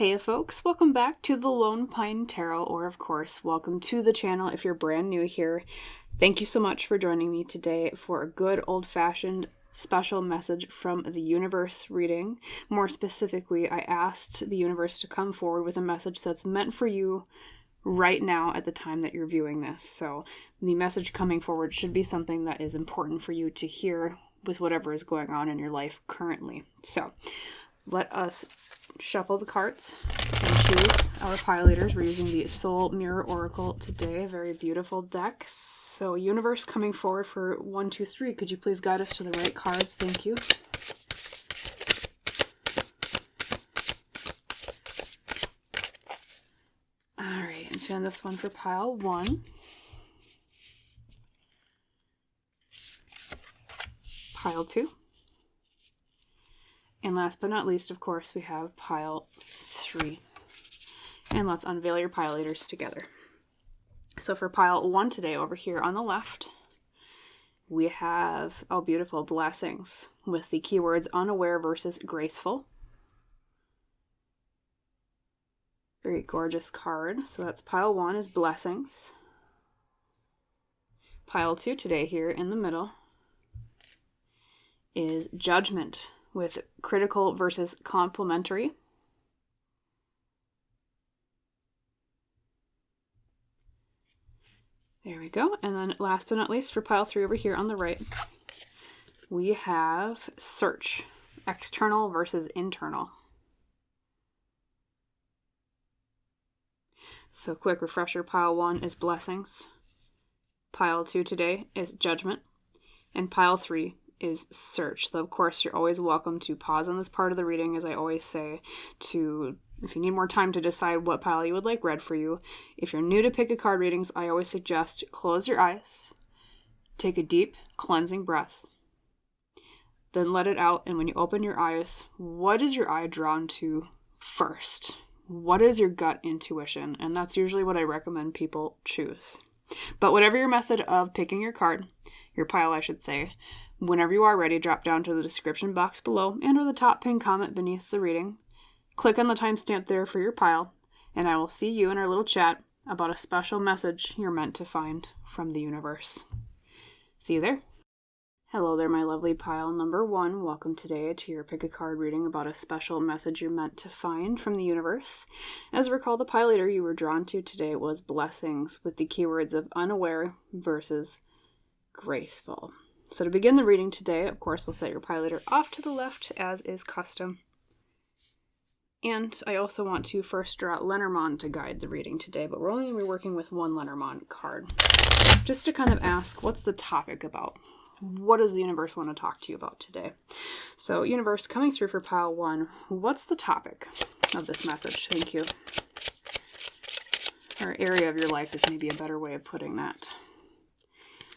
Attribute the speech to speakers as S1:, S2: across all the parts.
S1: Hey folks, welcome back to the Lone Pine Tarot, or of course, welcome to the channel if you're brand new here. Thank you so much for joining me today for a good old-fashioned special message from the universe reading. More specifically, I asked the universe to come forward with a message that's meant for you right now at the time that you're viewing this. So the message coming forward should be something that is important for you to hear with whatever is going on in your life currently. So let us shuffle the cards and choose our pile leaders. We're using the Soul Mirror Oracle today. A very beautiful deck. So universe coming forward for 1, 2, 3. Could you please guide us to the right cards? Thank you. All right, and feeling this one for pile 1. Pile 2. And last but not least, of course, we have pile 3. And let's unveil your pile leaders together. So for pile 1 today, over here on the left, we have, oh, beautiful, blessings with the keywords unaware versus graceful. Very gorgeous card. So that's pile 1 is blessings. Pile 2 today here in the middle is judgment with critical versus complementary. There we go. And then last but not least for pile 3 over here on the right, we have search, external versus internal. So quick refresher, pile 1 is blessings. Pile 2 today is judgment. And pile 3 is search. Though of course you're always welcome to pause on this part of the reading, as I always say, to if you need more time to decide what pile you would like read for you. If you're new to pick a card readings, I always suggest close your eyes, take a deep cleansing breath, then let it out. And when you open your eyes, what is your eye drawn to first? What is your gut intuition? And that's usually what I recommend people choose. But whatever your method of picking your card, your pile I should say, whenever you are ready, drop down to the description box below and or the top pinned comment beneath the reading. Click on the timestamp there for your pile, and I will see you in our little chat about a special message you're meant to find from the universe. See you there. Hello there, my lovely pile number 1. Welcome today to your pick a card reading about a special message you're meant to find from the universe. As recall, the pile leader you were drawn to today was blessings with the keywords of unaware versus graceful. So to begin the reading today, of course, we'll set your pile leader off to the left as is custom. And I also want to first draw Lenormand to guide the reading today, but we're only going to be working with one Lenormand card. Just to kind of ask, what's the topic about? What does the universe want to talk to you about today? So universe coming through for pile 1, what's the topic of this message? Thank you. Or area of your life is maybe a better way of putting that.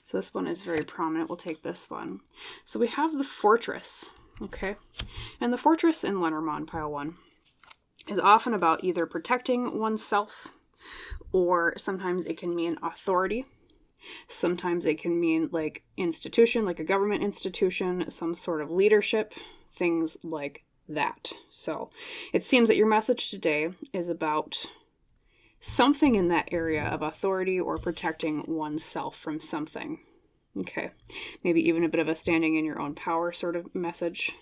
S1: So this one is very prominent. We'll take this one. So we have the fortress, okay? And the fortress in Lenormand, pile 1, is often about either protecting oneself, or sometimes it can mean authority. Sometimes it can mean like institution, like a government institution, some sort of leadership, things like that. So it seems that your message today is about something in that area of authority or protecting oneself from something. Okay. Maybe even a bit of a standing in your own power sort of message.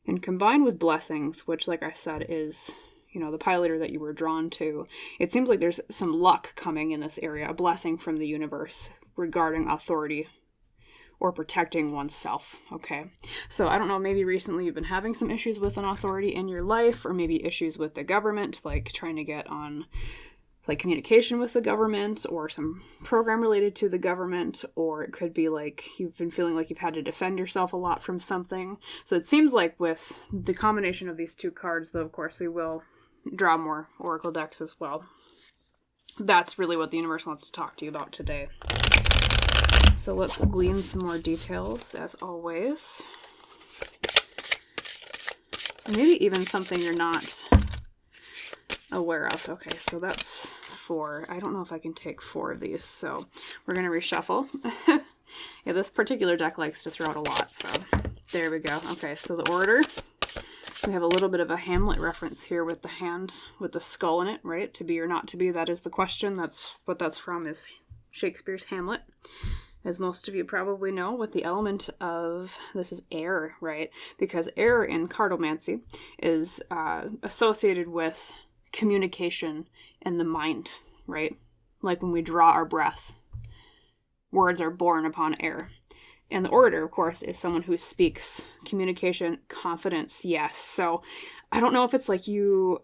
S1: And combined with blessings, which like I said is, the pile leader that you were drawn to, it seems like there's some luck coming in this area, a blessing from the universe regarding authority or protecting oneself, okay? So I don't know, maybe recently you've been having some issues with an authority in your life, or maybe issues with the government, like trying to get on like communication with the government or some program related to the government, or it could be like you've been feeling like you've had to defend yourself a lot from something. So it seems like with the combination of these two cards, though of course we will draw more oracle decks as well, that's really what the universe wants to talk to you about today. So let's glean some more details, as always. And maybe even something you're not aware of. Okay, so that's 4. I don't know if I can take 4 of these, so we're going to reshuffle. Yeah, this particular deck likes to throw out a lot, so there we go. Okay, so the order We have a little bit of a Hamlet reference here with the hand, with the skull in it, right? To be or not to be, that is the question. That's what that's from, is Shakespeare's Hamlet. As most of you probably know, with the element of, this is air, right? Because air in cartomancy is associated with communication and the mind, right? Like when we draw our breath, words are born upon air. And the orator, of course, is someone who speaks. Communication, confidence, yes. So I don't know if it's like you,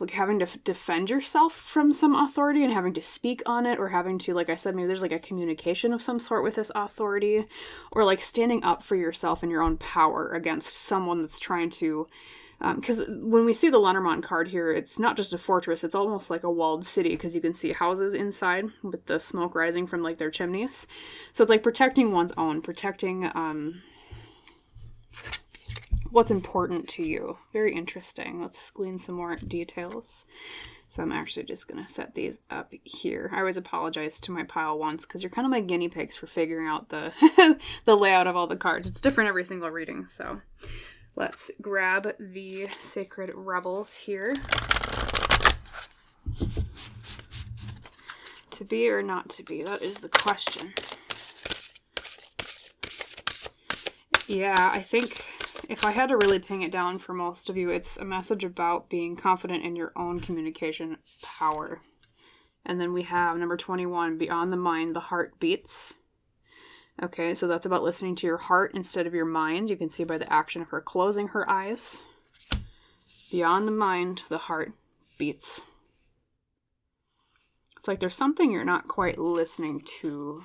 S1: like having to defend yourself from some authority and having to speak on it, or having to, like I said, maybe there's like a communication of some sort with this authority, or like standing up for yourself and your own power against someone that's trying to, because when we see the Lenormand card here, it's not just a fortress, it's almost like a walled city, because you can see houses inside with the smoke rising from like their chimneys. So it's like protecting one's own, protecting what's important to you. Very interesting. Let's glean some more details. So I'm actually just going to set these up here. I always apologize to my pile once, because you're kind of my guinea pigs for figuring out the the layout of all the cards. It's different every single reading, so let's grab the Sacred Rebels here. To be or not to be, that is the question. Yeah, I think if I had to really ping it down for most of you, it's a message about being confident in your own communication power. And then we have number 21, beyond the mind, the heart beats. Okay, so that's about listening to your heart instead of your mind. You can see by the action of her closing her eyes. Beyond the mind, the heart beats. It's like there's something you're not quite listening to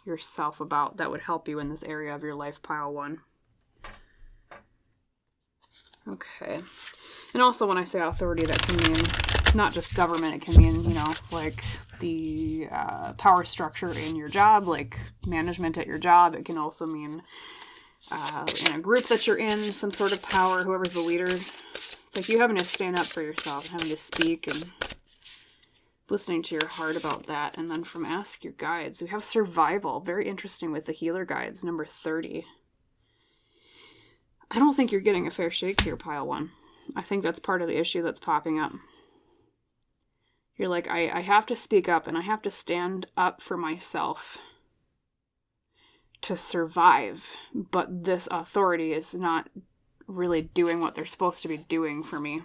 S1: yourself about that would help you in this area of your life, pile 1. Okay. And also when I say authority, that can mean not just government, it can mean, you know, like the power structure in your job, like management at your job. It can also mean in a group that you're in, some sort of power, whoever's the leader. It's like you having to stand up for yourself, having to speak and listening to your heart about that. And then from Ask Your Guides, we have survival. Very interesting with the healer guides, number 30. I don't think you're getting a fair shake here, pile 1. I think that's part of the issue that's popping up. You're like, I have to speak up and I have to stand up for myself to survive, but this authority is not really doing what they're supposed to be doing for me.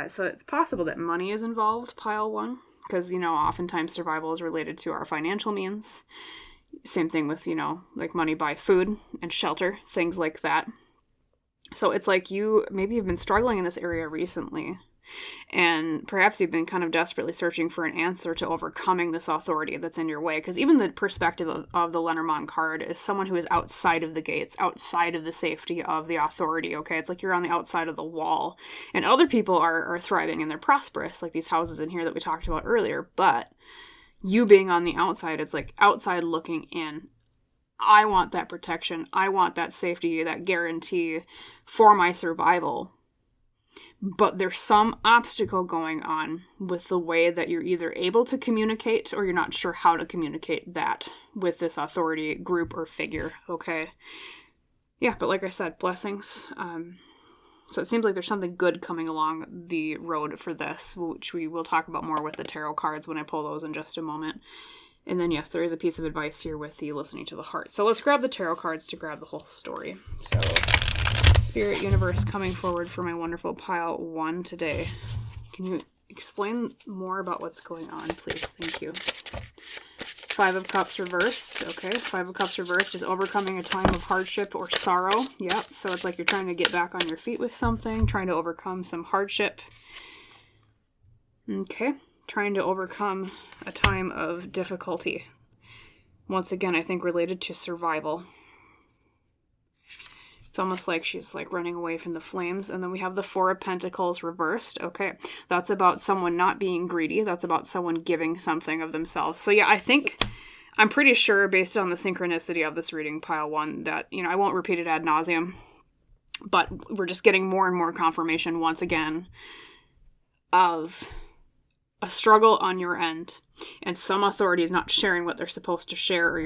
S1: So it's possible that money is involved, pile 1, because, you know, oftentimes survival is related to our financial means. Same thing with, you know, like money buys food and shelter, things like that. So it's like maybe you've been struggling in this area recently, and perhaps you've been kind of desperately searching for an answer to overcoming this authority that's in your way. Because even the perspective of the Lenormand card is someone who is outside of the gates, outside of the safety of the authority, okay? It's like you're on the outside of the wall. And other people are thriving and they're prosperous, like these houses in here that we talked about earlier. But you being on the outside, it's like outside looking in. I want that protection. I want that safety, that guarantee for my survival. But there's some obstacle going on with the way that you're either able to communicate or you're not sure how to communicate that with this authority group or figure, okay? Yeah, but like I said, blessings. So it seems like there's something good coming along the road for this, which we will talk about more with the tarot cards when I pull those in just a moment. And then, yes, there is a piece of advice here with the listening to the heart. So let's grab the tarot cards to grab the whole story. So Spirit Universe coming forward for my wonderful pile 1 today. Can you explain more about what's going on, please? Thank you. 5 of Cups reversed. Okay, 5 of Cups reversed is overcoming a time of hardship or sorrow. Yep, so it's like you're trying to get back on your feet with something, trying to overcome some hardship. Okay, trying to overcome a time of difficulty. Once again, I think related to survival. It's almost like she's like running away from the flames. And then we have the 4 of Pentacles reversed. Okay, that's about someone not being greedy. That's about someone giving something of themselves. So yeah, I'm pretty sure based on the synchronicity of this reading, pile 1, that, you know, I won't repeat it ad nauseum, but we're just getting more and more confirmation once again of a struggle on your end, and some authority is not sharing what they're supposed to share, or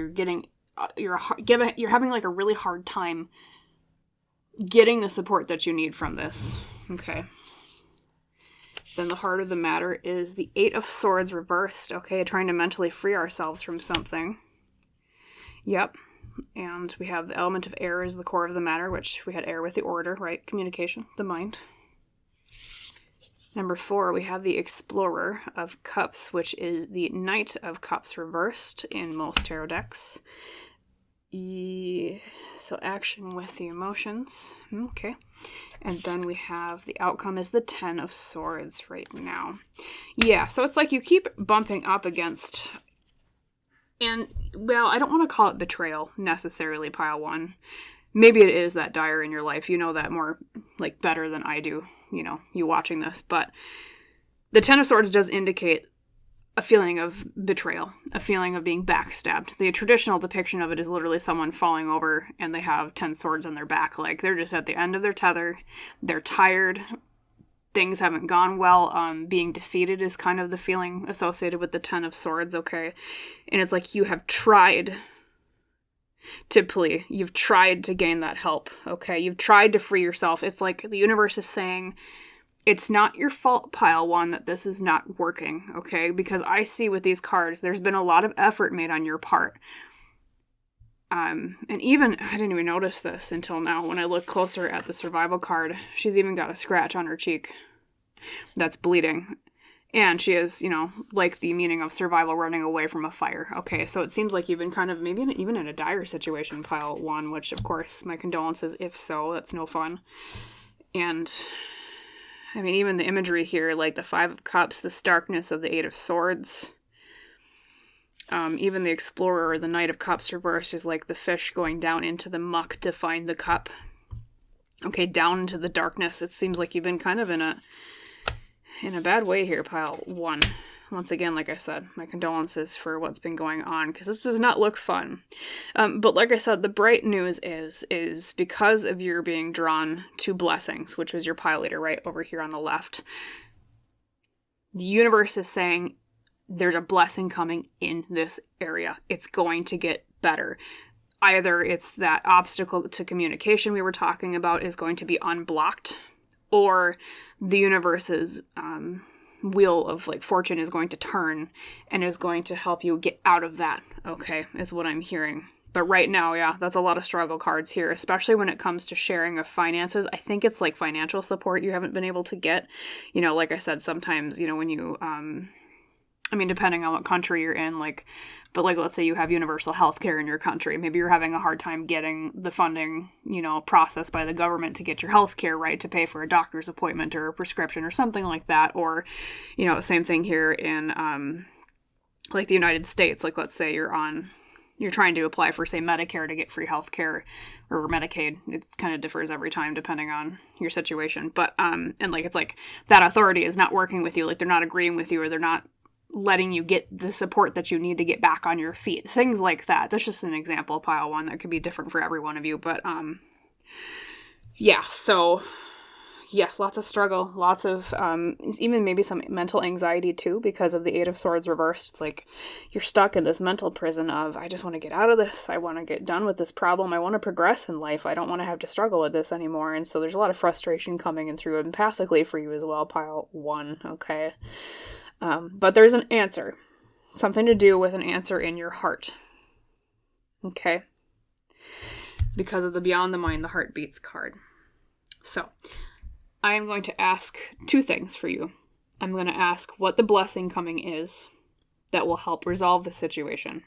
S1: you're having like a really hard time getting the support that you need from this. Okay. Then the heart of the matter is the Eight of Swords reversed. Okay, trying to mentally free ourselves from something. Yep. And we have the element of air as the core of the matter, which we had air with the order, right? Communication, the mind. Number 4, we have the Explorer of Cups, which is the Knight of Cups reversed in most tarot decks. So action with the emotions. Okay. And then we have the outcome is the Ten of Swords right now. Yeah, so it's like you keep bumping up against... And, well, I don't want to call it betrayal, necessarily, pile 1. Maybe it is that dire in your life. You know that more, like, better than I do, you know, you watching this. But the Ten of Swords does indicate a feeling of betrayal, a feeling of being backstabbed. The traditional depiction of it is literally someone falling over and they have 10 swords on their back. Like, they're just at the end of their tether. They're tired. Things haven't gone well. Being defeated is kind of the feeling associated with the Ten of Swords, okay? And it's like you have tried to plea. You've tried to gain that help, okay? You've tried to free yourself. It's like the universe is saying, it's not your fault, pile 1, that this is not working, okay? Because I see with these cards, there's been a lot of effort made on your part. And even, I didn't even notice this until now when I look closer at the survival card. She's even got a scratch on her cheek that's bleeding. And she is, you know, like the meaning of survival, running away from a fire. Okay, so it seems like you've been kind of maybe even in a dire situation, pile 1, which, of course, my condolences if so. That's no fun. And, I mean, even the imagery here, like the Five of Cups, the starkness of the Eight of Swords... even the Explorer or the Knight of Cups reversed is like the fish going down into the muck to find the cup. Okay, down into the darkness. It seems like you've been kind of in a bad way here, pile 1. Once again, like I said, my condolences for what's been going on, because this does not look fun. But like I said, the bright news is because of your being drawn to blessings, which was your pile leader right over here on the left, the universe is saying, there's a blessing coming in this area. It's going to get better. Either it's that obstacle to communication we were talking about is going to be unblocked, or the universe's wheel of like fortune is going to turn and is going to help you get out of that, okay, is what I'm hearing. But right now, yeah, that's a lot of struggle cards here, especially when it comes to sharing of finances. I think it's like financial support you haven't been able to get. You know, like I said, sometimes, you know, when you... I mean, depending on what country you're in, like, but like, let's say you have universal health care in your country. Maybe you're having a hard time getting the funding, you know, processed by the government to get your health care, right, to pay for a doctor's appointment or a prescription or something like that. Or, you know, same thing here in, like the United States. Like, let's say you're trying to apply for, say, Medicare to get free health care, or Medicaid. It kind of differs every time depending on your situation. But, and like, it's like that authority is not working with you. Like, they're not agreeing with you, or they're not letting you get the support that you need to get back on your feet. Things like that. That's just an example, pile 1, that could be different for every one of you. But, yeah, so, yeah, lots of struggle, lots of, even maybe some mental anxiety too, because of the Eight of Swords reversed. It's like you're stuck in this mental prison of, I just want to get out of this. I want to get done with this problem. I want to progress in life. I don't want to have to struggle with this anymore. And so there's a lot of frustration coming in through empathically for you as well, pile 1, okay? But there's an answer. Something to do with an answer in your heart. Okay? Because of the Beyond the Mind, the Heart Beats card. So, I am going to ask 2 things for you. I'm going to ask what the blessing coming is that will help resolve the situation.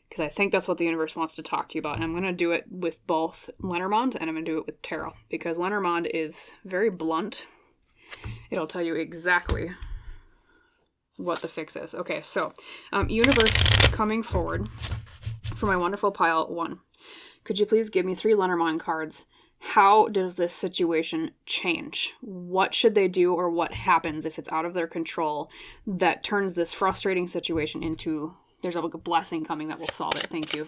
S1: Because I think that's what the universe wants to talk to you about. And I'm going to do it with both Lenormand and I'm going to do it with Tarot. Because Lenormand is very blunt. It'll tell you exactly what the fix is. Okay, so universe coming forward for my wonderful pile 1. Could you please give me 3 Lenormand cards? How does this situation change? What should they do, or what happens if it's out of their control that turns this frustrating situation into, there's like a blessing coming that will solve it. Thank you.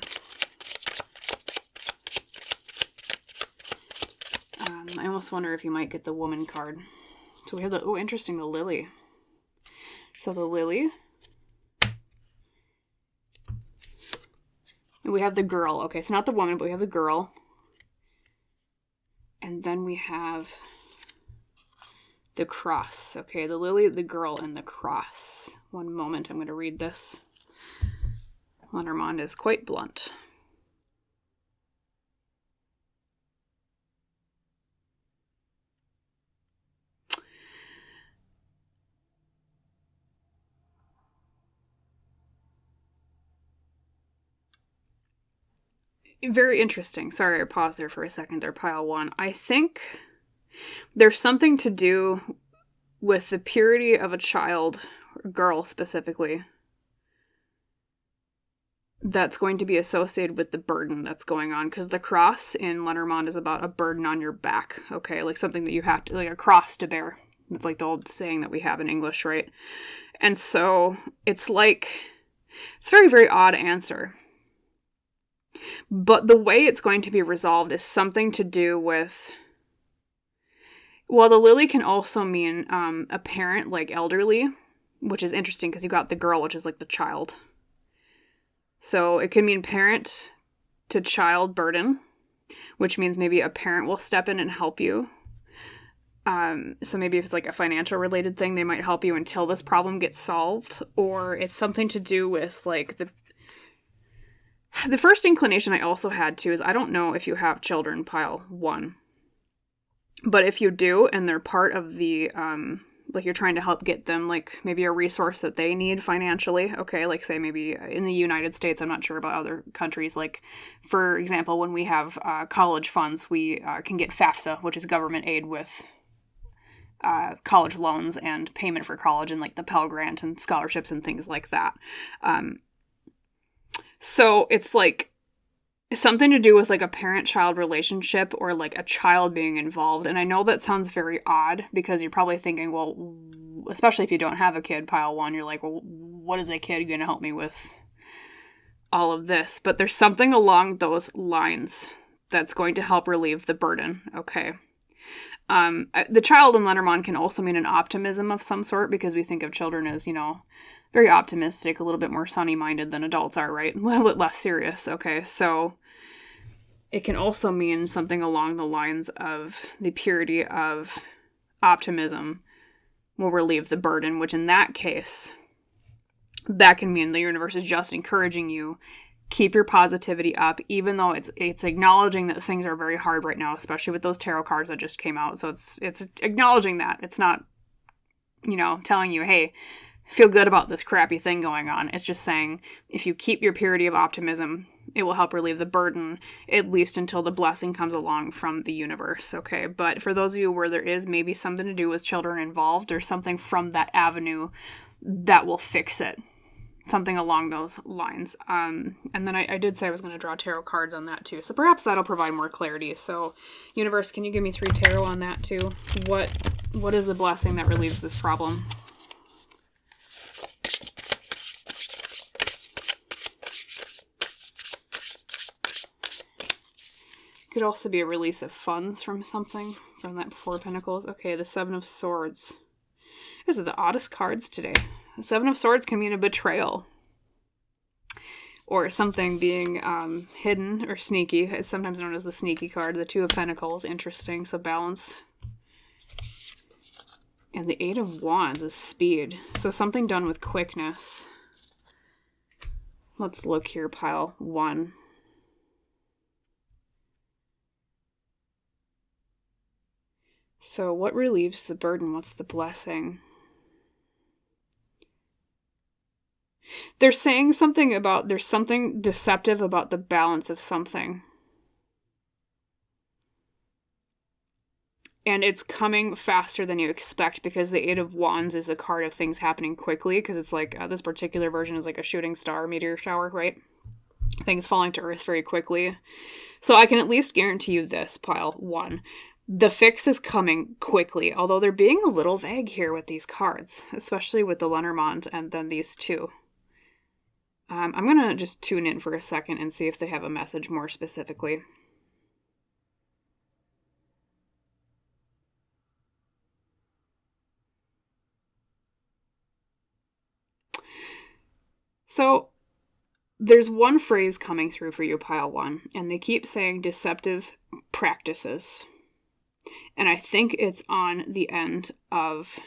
S1: I almost wonder if you might get the Woman card. So we have the, oh, interesting, the Lily. So the Lily. And we have the Girl. Okay, so not the Woman, but we have the Girl. And then we have the cross. Okay, the lily, the girl, and the cross. One moment, I'm going to read this. Lenormand is quite blunt. Very interesting. Sorry, I paused there for a second there, pile one. I think there's something to do with the purity of a child, or girl specifically, that's going to be associated with the burden that's going on. Because the cross in Lenormand is about a burden on your back, okay? Like something that you have to, like a cross to bear. It's like the old saying that we have in English, right? And so it's like, it's a very, very odd answer. But the way it's going to be resolved is something to do with, well, the lily can also mean a parent, like elderly, which is interesting because you got the girl, which is like the child. So it could mean parent to child burden, which means maybe a parent will step in and help you. So maybe if it's like a financial related thing, they might help you until this problem gets solved. Or it's something to do with like the first inclination I also had too is I don't know if you have children, pile one. But if you do, and they're part of the, like you're trying to help get them, like maybe a resource that they need financially, okay, like say maybe in the United States, I'm not sure about other countries, like for example, when we have college funds, we can get FAFSA, which is government aid with college loans and payment for college and like the Pell Grant and scholarships and things like that. So it's like something to do with like a parent-child relationship or like a child being involved. And I know that sounds very odd because you're probably thinking, well, especially if you don't have a kid, pile one, you're like, well, what is a kid going to help me with all of this? But there's something along those lines that's going to help relieve the burden, okay? The child in Lenormand can also mean an optimism of some sort because we think of children as, you know, very optimistic, a little bit more sunny-minded than adults are, right? A little bit less serious, okay? So it can also mean something along the lines of the purity of optimism will relieve the burden, which in that case, that can mean the universe is just encouraging you, keep your positivity up, even though it's acknowledging that things are very hard right now, especially with those tarot cards that just came out. So it's acknowledging that. It's not, you know, telling you, hey, feel good about this crappy thing going on. It's just saying, if you keep your purity of optimism, it will help relieve the burden, at least until the blessing comes along from the universe, okay? But for those of you where there is maybe something to do with children involved or something from that avenue, that will fix it. Something along those lines. And then I did say I was going to draw tarot cards on that too. So perhaps that'll provide more clarity. So universe, can you give me 3 tarot on that too? What is the blessing that relieves this problem? Could also be a release of funds from something, from that 4 of Pentacles. Okay, the 7 of Swords. These are the oddest cards today. The 7 of Swords can mean a betrayal. Or something being hidden or sneaky. It's sometimes known as the sneaky card. The 2 of Pentacles, interesting, so balance. And the 8 of Wands is speed. So something done with quickness. Let's look here, pile 1. So what relieves the burden? What's the blessing? They're saying something about, there's something deceptive about the balance of something. And it's coming faster than you expect because the 8 of Wands is a card of things happening quickly because it's like, this particular version is like a shooting star meteor shower, right? Things falling to earth very quickly. So I can at least guarantee you this, pile 1. The fix is coming quickly, although they're being a little vague here with these cards, especially with the Lenormand and then these 2. I'm going to just tune in for a second and see if they have a message more specifically. So there's one phrase coming through for you, pile 1, and they keep saying deceptive practices. And I think it's on the end of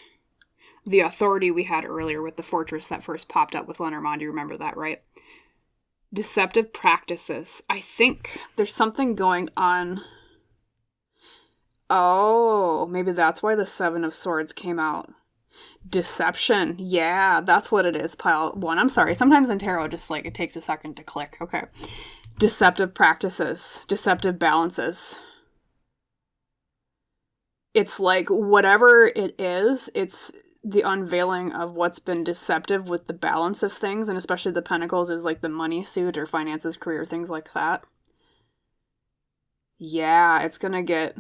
S1: the authority we had earlier with the fortress that first popped up with Lenormand. You remember that, right? Deceptive practices. I think there's something going on. Oh, maybe that's why the Seven of Swords came out. Deception. Yeah, that's what it is, pile 1. I'm sorry. Sometimes in tarot, just like it takes a second to click. Okay. Deceptive practices. Deceptive balances. It's like whatever it is, it's the unveiling of what's been deceptive with the balance of things, and especially the Pentacles is like the money suit or finances, career, things like that. Yeah, it's gonna get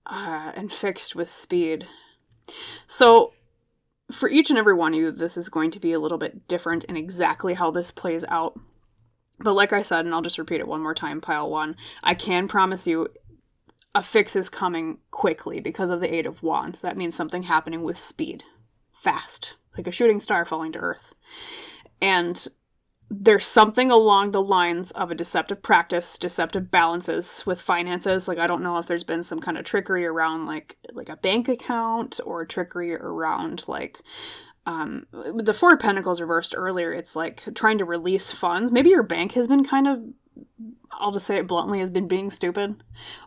S1: and fixed with speed. So for each and every one of you, this is going to be a little bit different in exactly how this plays out. But like I said, and I'll just repeat it one more time, pile 1, I can promise you a fix is coming quickly because of the Eight of Wands. That means something happening with speed. Fast. Like a shooting star falling to earth. And there's something along the lines of a deceptive practice, deceptive balances with finances. Like, I don't know if there's been some kind of trickery around, like a bank account, or trickery around, like, the Four of Pentacles reversed earlier. It's like trying to release funds. Maybe your bank has been kind of, I'll just say it bluntly, has been being stupid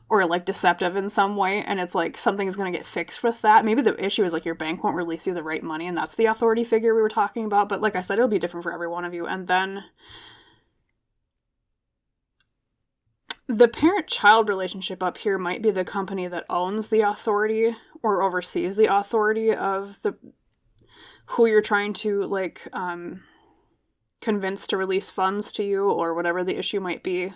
S1: or like deceptive in some way, and it's like something's going to get fixed with that. Maybe the issue is like your bank won't release you the right money, and that's the authority figure we were talking about. But like I said, it'll be different for every one of you. And then the parent-child relationship up here might be the company that owns the authority or oversees the authority of the who you're trying to like convince to release funds to you, or whatever the issue might be.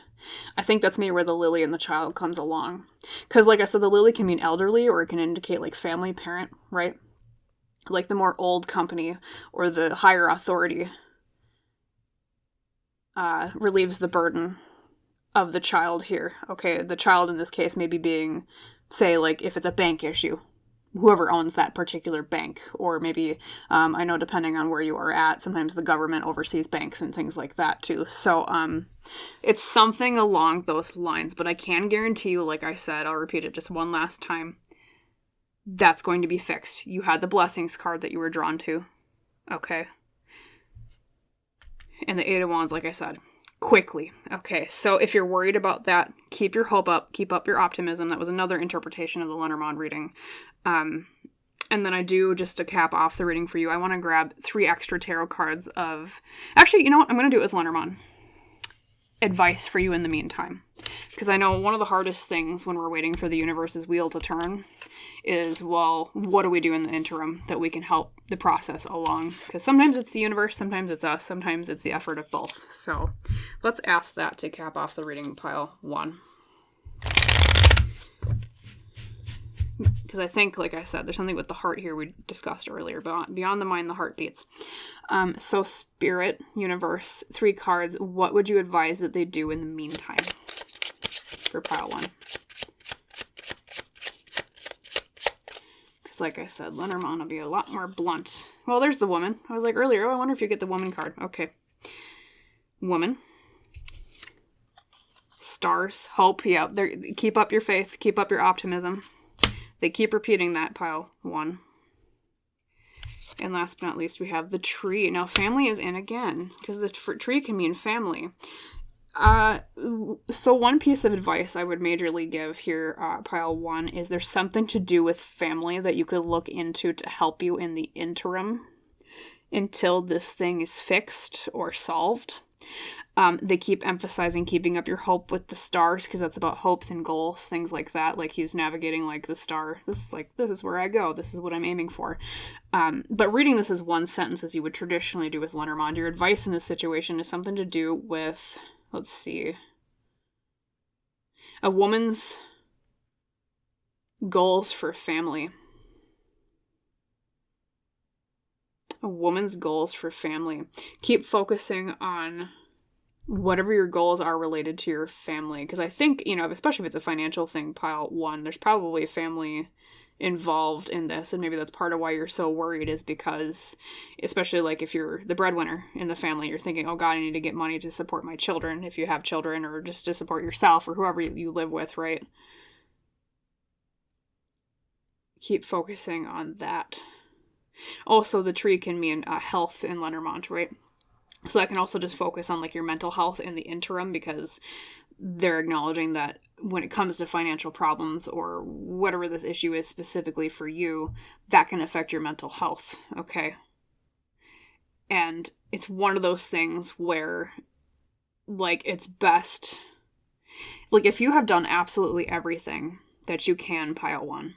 S1: I think that's maybe where the lily and the child comes along. Because like I said, the lily can mean elderly, or it can indicate like family, parent, right? Like the more old company or the higher authority relieves the burden of the child here. Okay, the child in this case maybe being, say, like if it's a bank issue, whoever owns that particular bank, or maybe, I know depending on where you are at, sometimes the government oversees banks and things like that too. So it's something along those lines, but I can guarantee you, like I said, I'll repeat it just one last time, that's going to be fixed. You had the blessings card that you were drawn to, okay? And the Eight of Wands, like I said, quickly. Okay, so if you're worried about that, keep your hope up, keep up your optimism. That was another interpretation of the Lenormand reading. And then I do, just to cap off the reading for you, I want to grab 3 extra tarot cards of... Actually, you know what? I'm going to do it with Lenormand. Advice for you in the meantime. Because I know one of the hardest things when we're waiting for the universe's wheel to turn is, well, what do we do in the interim that we can help the process along? Because sometimes it's the universe, sometimes it's us, sometimes it's the effort of both. So let's ask that to cap off the reading, pile 1. Because I think, like I said, there's something with the heart here we discussed earlier. But beyond the mind, the heart beats. So Spirit, Universe, 3 cards. What would you advise that they do in the meantime for pile 1? Because like I said, Lenormand will be a lot more blunt. Well, there's the woman. I was like earlier, oh, I wonder if you get the woman card. Okay. Woman. Stars. Hope. Yeah. Keep up your faith. Keep up your optimism. They keep repeating that, pile 1. And last but not least, we have the tree. Now, family is in again, because the tree can mean family. So one piece of advice I would majorly give here, pile 1, is there's something to do with family that you could look into to help you in the interim until this thing is fixed or solved. They keep emphasizing keeping up your hope with the stars, because that's about hopes and goals, things like that. Like he's navigating like the star. This is where I go. This is what I'm aiming for. But reading this as one sentence, as you would traditionally do with Lenormand, your advice in this situation is something to do with, let's see, a woman's goals for family. A woman's goals for family. Keep focusing on whatever your goals are related to your family. Because I think, especially if it's a financial thing, pile 1, there's probably a family involved in this. And maybe that's part of why you're so worried, is because, especially like if you're the breadwinner in the family, you're thinking, oh God, I need to get money to support my children, if you have children, or just to support yourself or whoever you live with, right? keep focusing on that. Also, the tree can mean health in Lenormand, right? So that can also just focus on like your mental health in the interim, because they're acknowledging that when it comes to financial problems or whatever this issue is specifically for you, that can affect your mental health, okay? And it's one of those things where, like, it's best, like, if you have done absolutely everything that you can, pile 1,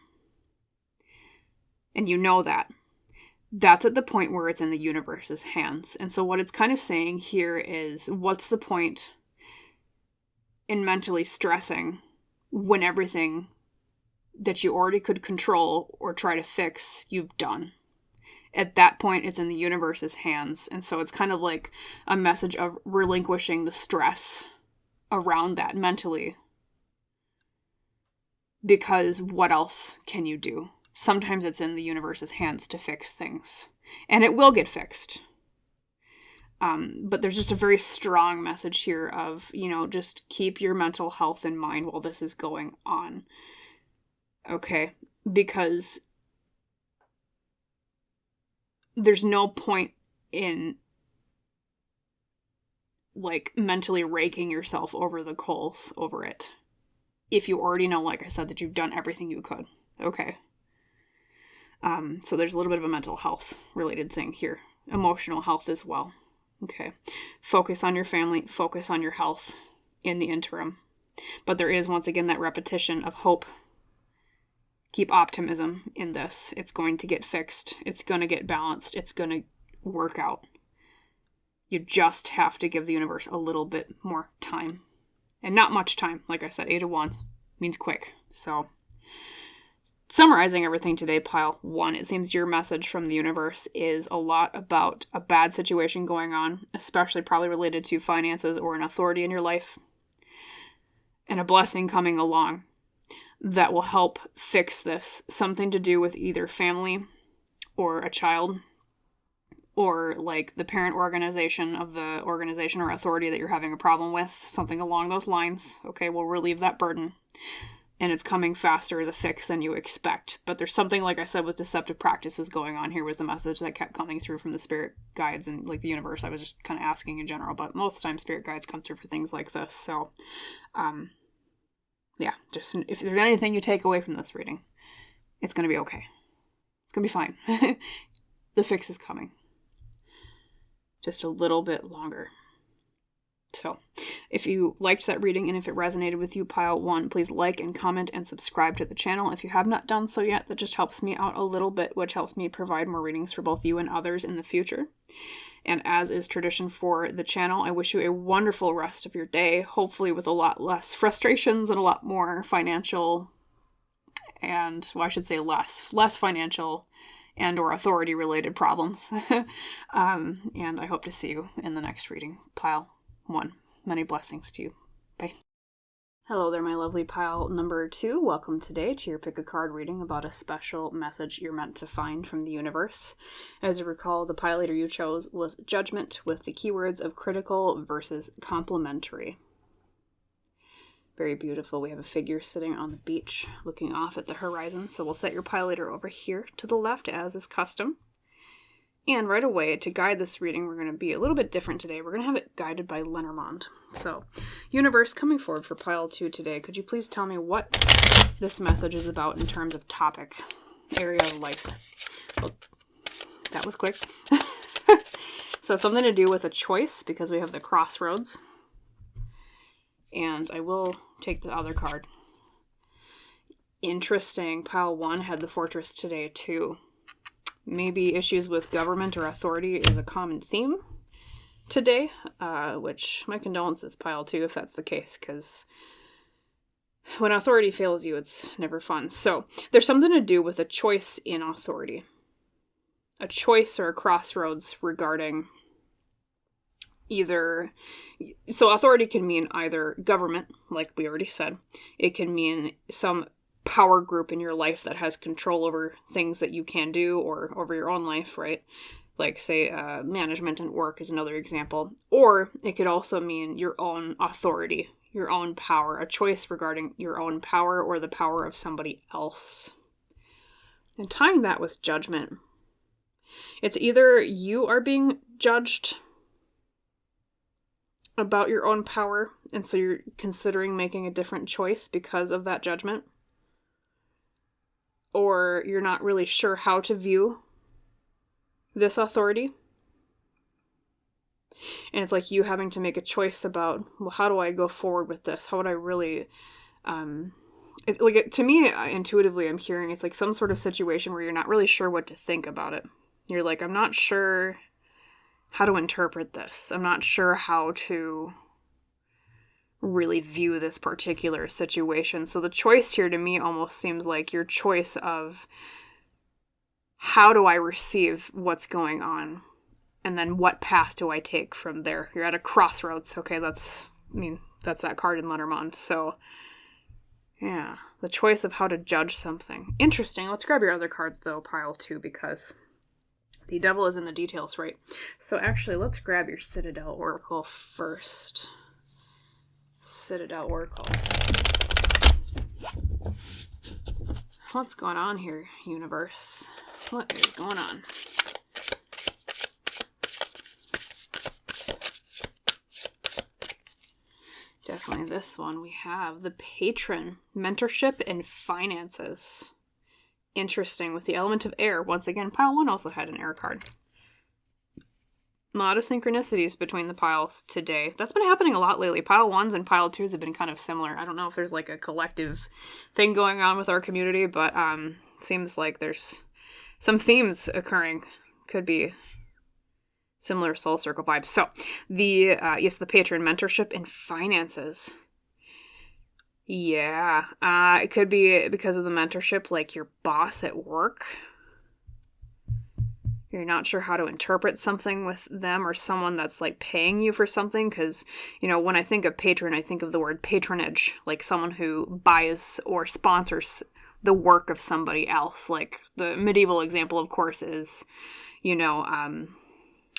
S1: and you know that, that's at the point where it's in the universe's hands. And so what it's kind of saying here is, what's the point in mentally stressing when everything that you already could control or try to fix, you've done? At that point, it's in the universe's hands. And so it's kind of like a message of relinquishing the stress around that mentally. Because what else can you do? Sometimes it's in the universe's hands to fix things. And it will get fixed. But there's just a very strong message here of, just keep your mental health in mind while this is going on. Okay? Because there's no point in, like, mentally raking yourself over the coals over it, if you already know, like I said, that you've done everything you could. Okay? So there's a little bit of a mental health related thing here. Emotional health as well. Okay. Focus on your family. Focus on your health in the interim. But there is, once again, that repetition of hope. Keep optimism in this. It's going to get fixed. It's going to get balanced. It's going to work out. You just have to give the universe a little bit more time. And not much time. Like I said, 8 of Wands means quick. So, summarizing everything today, pile 1, it seems your message from the universe is a lot about a bad situation going on, especially probably related to finances or an authority in your life, and a blessing coming along that will help fix this. Something to do with either family or a child, or like the parent organization of the organization or authority that you're having a problem with, something along those lines. Okay, we'll relieve that burden. And it's coming faster as a fix than you expect. But there's something, like I said, with deceptive practices going on here, was the message that kept coming through from the spirit guides and like the universe. I was just kind of asking in general, but most of the time spirit guides come through for things like this. So, yeah, just if there's anything you take away from this reading, it's going to be okay. It's going to be fine. The fix is coming. Just a little bit longer. So, if you liked that reading and if it resonated with you, pile 1, please like and comment and subscribe to the channel if you have not done so yet. That just helps me out a little bit, which helps me provide more readings for both you and others in the future. And as is tradition for the channel, I wish you a wonderful rest of your day, hopefully with a lot less frustrations and a lot more financial and, well, I should say less financial and or authority related problems. And I hope to see you in the next reading, pile 1. Many blessings to you. Bye. Hello there, my lovely pile number 2. Welcome today to your pick a card reading about a special message you're meant to find from the universe. As you recall, the pile leader you chose was Judgment, with the keywords of critical versus complementary. Very beautiful. We have a figure sitting on the beach looking off at the horizon. So we'll set your pile leader over here to the left, as is custom. And right away, to guide this reading, we're going to be a little bit different today. We're going to have it guided by Lenormand. So, universe, coming forward for pile 2 today, could you please tell me what this message is about in terms of topic, area of life? Well, that was quick. So, something to do with a choice, because we have the crossroads. And I will take the other card. Interesting. Pile 1 had the Fortress today, too. Maybe issues with government or authority is a common theme today, which my condolences, pile 2, if that's the case, because when authority fails you, it's never fun. So there's something to do with a choice in authority. A choice or a crossroads regarding either... So authority can mean either government, like we already said. It can mean some power group in your life that has control over things that you can do or over your own life, right? Like, say, management and work is another example. Or it could also mean your own authority, your own power, a choice regarding your own power or the power of somebody else. And tying that with judgment, it's either you are being judged about your own power, and so you're considering making a different choice because of that judgment, or you're not really sure how to view this authority. And it's like you having to make a choice about, well, how do I go forward with this? How would I really, to me, intuitively, I'm hearing it's like some sort of situation where you're not really sure what to think about it. You're like, I'm not sure how to interpret this. I'm not sure how to really view this particular situation. So the choice here to me almost seems like your choice of how do I receive what's going on? And then what path do I take from there? You're at a crossroads. Okay, that's that card in Lenormand. So, yeah, the choice of how to judge something. Interesting. Let's grab your other cards, though, pile 2, because the devil is in the details, right? So, actually, let's grab your Citadel Oracle first. Citadel Oracle. What's going on here, universe? What is going on? Definitely this one. We have the Patron, mentorship and finances. Interesting. With the element of air. Once again, pile 1 also had an air card. A lot of synchronicities between the piles today. That's been happening a lot lately. Pile 1s and pile 2s have been kind of similar. I don't know if there's like a collective thing going on with our community, but seems like there's some themes occurring. Could be similar soul circle vibes. So, the patron, mentorship and finances. Yeah. It could be because of the mentorship, like your boss at work. You're not sure how to interpret something with them, or someone that's like paying you for something. Because, when I think of patron, I think of the word patronage, like someone who buys or sponsors the work of somebody else. Like the medieval example, of course, is,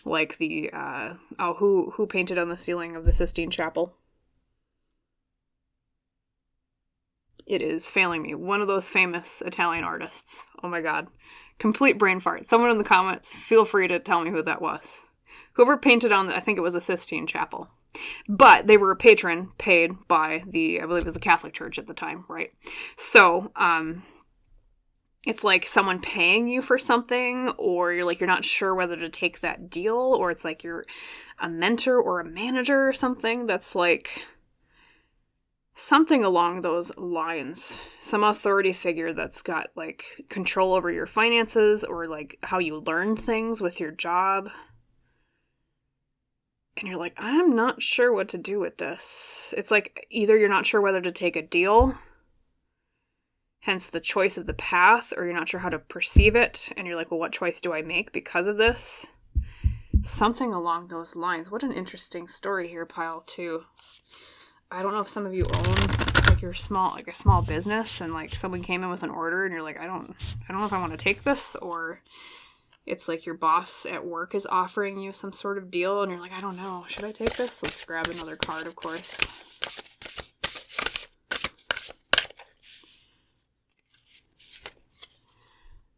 S1: like the, who painted on the ceiling of the Sistine Chapel? It is failing me. One of those famous Italian artists. Oh my god. Complete brain fart. Someone in the comments, feel free to tell me who that was. Whoever painted on, I think it was the Sistine Chapel. But they were a patron paid by I believe it was the Catholic Church at the time, right? So, it's like someone paying you for something, or you're not sure whether to take that deal, or it's like you're a mentor or a manager or something that's like something along those lines. Some authority figure that's got like control over your finances, or like how you learn things with your job. And you're like, I'm not sure what to do with this. It's like either you're not sure whether to take a deal, hence the choice of the path, or you're not sure how to perceive it, and you're like, well, what choice do I make because of this? Something along those lines. What an interesting story here, pile 2. I don't know if some of you own like a small business, and like someone came in with an order and you're like, I don't know if I want to take this, or it's like your boss at work is offering you some sort of deal and you're like, I don't know, should I take this? Let's grab another card, of course.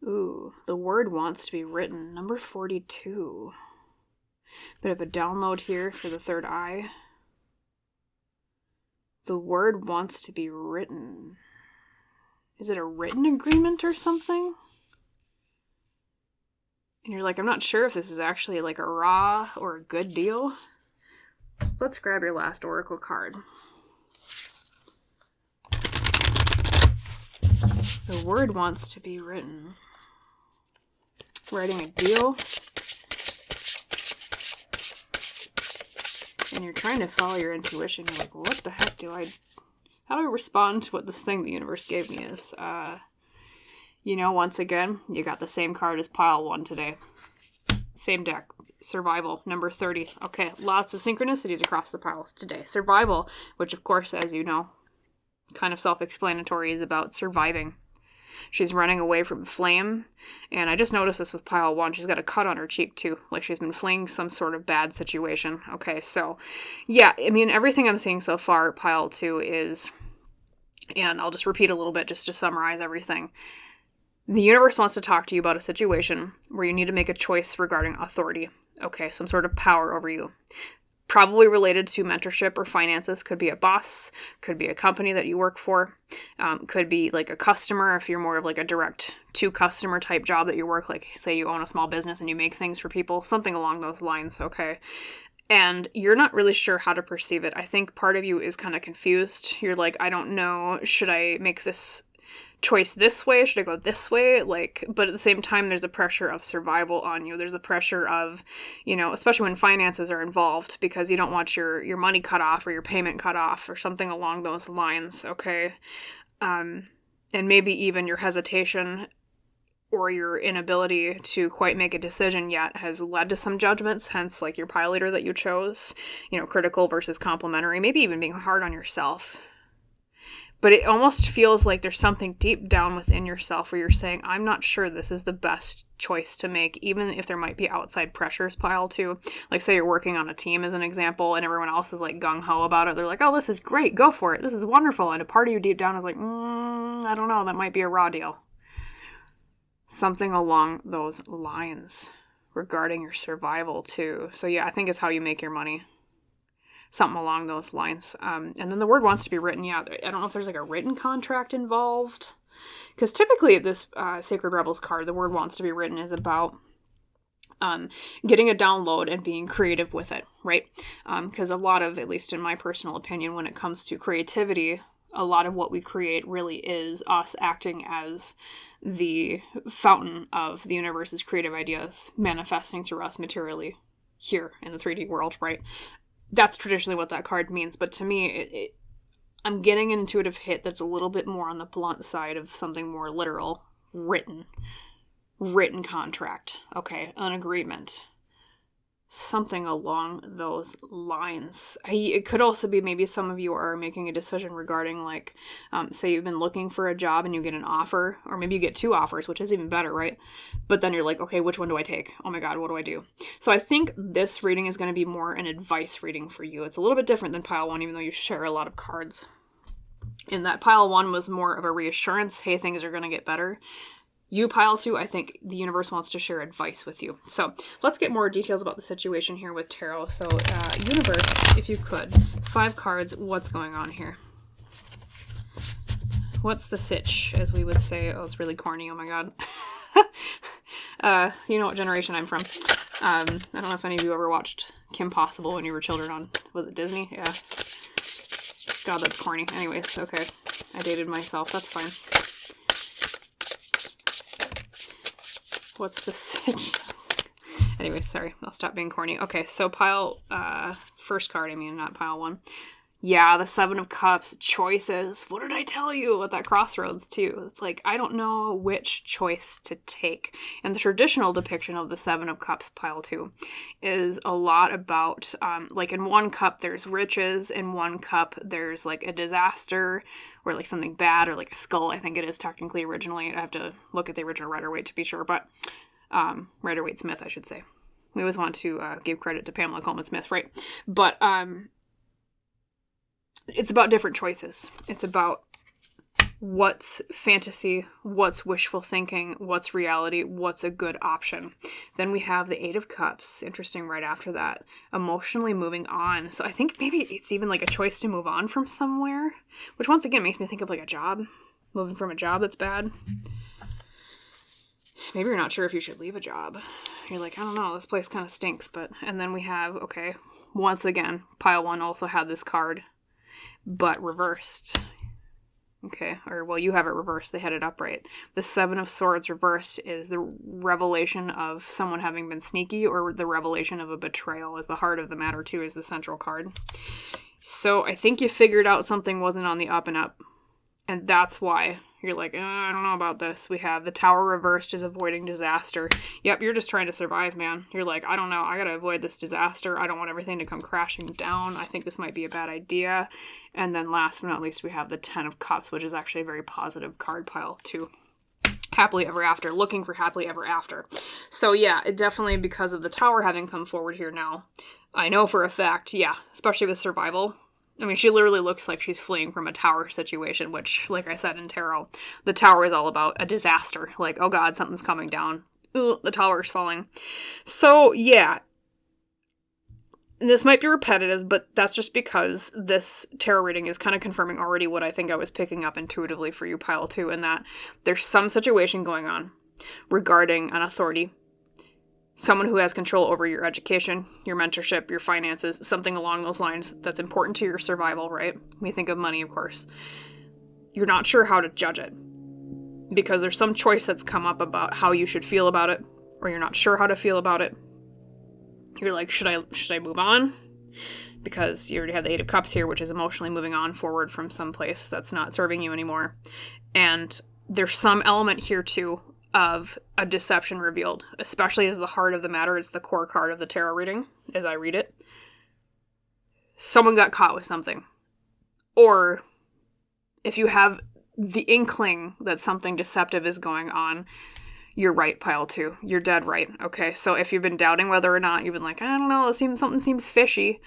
S1: Ooh, the word wants to be written. Number 42. Bit of a download here for the third eye. The word wants to be written. Is it a written agreement or something? And you're like, I'm not sure if this is actually like a raw or a good deal. Let's grab your last oracle card. The word wants to be written. Writing a deal. And you're trying to follow your intuition. You're like, what the heck how do I respond to what this thing the universe gave me is? Once again, you got the same card as pile 1 today. Same deck. Survival, number 30. Okay, lots of synchronicities across the piles today. Survival, which of course, as you know, kind of self-explanatory, is about surviving. She's running away from flame, and I just noticed this with pile 1. She's got a cut on her cheek too, like she's been fleeing some sort of bad situation. Okay, so yeah, everything I'm seeing so far, pile 2 is, and I'll just repeat a little bit just to summarize everything. The universe wants to talk to you about a situation where you need to make a choice regarding authority. Okay, some sort of power over you. Probably related to mentorship or finances. Could be a boss, could be a company that you work for, could be like a customer if you're more of like a direct to customer type job that you work, like say you own a small business and you make things for people, something along those lines, okay? And you're not really sure how to perceive it. I think part of you is kind of confused. You're like, I don't know, should I make this choice this way? Should I go this way? Like, but at the same time, there's a pressure of survival on you. There's a pressure of, you know, especially when finances are involved, because you don't want your money cut off or your payment cut off or something along those lines, okay? And maybe even your hesitation or your inability to quite make a decision yet has led to some judgments, hence like your pile leader that you chose, you know, critical versus complimentary, maybe even being hard on yourself. But it almost feels like there's something deep down within yourself where you're saying, I'm not sure this is the best choice to make, even if there might be outside pressures pile too. Like say you're working on a team as an example and everyone else is like gung-ho about it. They're like, oh, this is great. Go for it. This is wonderful. And a part of you deep down is like, I don't know. That might be a raw deal. Something along those lines regarding your survival too. So yeah, I think it's how you make your money. Something along those lines. And then the word wants to be written. Yeah, I don't know if there's like a written contract involved. Because typically this Sacred Rebels card, the word wants to be written is about getting a download and being creative with it, right? Because a lot of, at least in my personal opinion, when it comes to creativity, a lot of what we create really is us acting as the fountain of the universe's creative ideas, manifesting through us materially here in the 3D world, right? That's traditionally what that card means, but to me, I'm getting an intuitive hit that's a little bit more on the blunt side of something more literal, written contract, okay, an agreement, something along those lines. It could also be maybe some of you are making a decision regarding like, say you've been looking for a job and you get an offer, or maybe you get 2 offers, which is even better, right? But then you're like, okay, which one do I take? Oh my God, what do I do? So I think this reading is going to be more an advice reading for you. It's a little bit different than pile 1, even though you share a lot of cards. In that pile 1 was more of a reassurance, hey, things are going to get better. You, pile 2, I think the universe wants to share advice with you. So let's get more details about the situation here with tarot. So universe, if you could, 5 cards, what's going on here? What's the sitch, as we would say? Oh, it's really corny, oh my God. You know what generation I'm from. I don't know if any of you ever watched Kim Possible when you were children on, was it Disney? Yeah. God, that's corny. Anyways, okay. I dated myself, that's fine. What's the sitch? Anyway, sorry. I'll stop being corny. Okay, so pile, first card, I mean, not pile 1. Yeah, the 7 of Cups, choices. What did I tell you at that crossroads, too? It's like, I don't know which choice to take. And the traditional depiction of the 7 of Cups, pile 2, is a lot about, like, in one cup, there's riches. In one cup, there's, like, a disaster, or, like, something bad, or, like, a skull, I think it is technically originally. I have to look at the original Rider-Waite to be sure, but Rider-Waite-Smith, I should say. We always want to give credit to Pamela Coleman-Smith, right? But, it's about different choices. It's about what's fantasy, what's wishful thinking, what's reality, what's a good option. Then we have the 8 of Cups, interesting right after that, emotionally moving on. So I think maybe it's even like a choice to move on from somewhere, which once again makes me think of like a job, moving from a job that's bad. Maybe you're not sure if you should leave a job. You're like, I don't know, this place kind of stinks, but, and then we have, okay, once again, pile 1 also had this card, but reversed. Okay, or well, you have it reversed. They had it upright. The 7 of Swords reversed is the revelation of someone having been sneaky, or the revelation of a betrayal, as the heart of the matter too is the central card. So I think you figured out something wasn't on the up and up, and that's why you're like, I don't know about this. We have the Tower reversed is avoiding disaster. Yep, you're just trying to survive, man. You're like, I don't know. I gotta avoid this disaster. I don't want everything to come crashing down. I think this might be a bad idea. And then last but not least, we have the 10 of Cups, which is actually a very positive card pile too. Happily ever after. Looking for happily ever after. So yeah, it definitely, because of the Tower having come forward here now, I know for a fact, yeah, especially with survival, I mean, she literally looks like she's fleeing from a tower situation, which, like I said in tarot, the tower is all about a disaster. Like, oh god, something's coming down. Ooh, the tower's falling. So, yeah. This might be repetitive, but that's just because this tarot reading is kind of confirming already what I think I was picking up intuitively for you, pile 2, in that there's some situation going on regarding an authority, someone who has control over your education, your mentorship, your finances, something along those lines that's important to your survival, right? We think of money, of course. You're not sure how to judge it because there's some choice that's come up about how you should feel about it, or you're not sure how to feel about it. You're like, should I move on? Because you already have the Eight of Cups here, which is emotionally moving on forward from some place that's not serving you anymore. And there's some element here, too, of a deception revealed, especially as the heart of the matter is the core card of the tarot reading, as I read it. Someone got caught with something. Or if you have the inkling that something deceptive is going on, you're right, pile 2. You're dead right. Okay, so if you've been doubting whether or not, you've been like, I don't know, something seems fishy.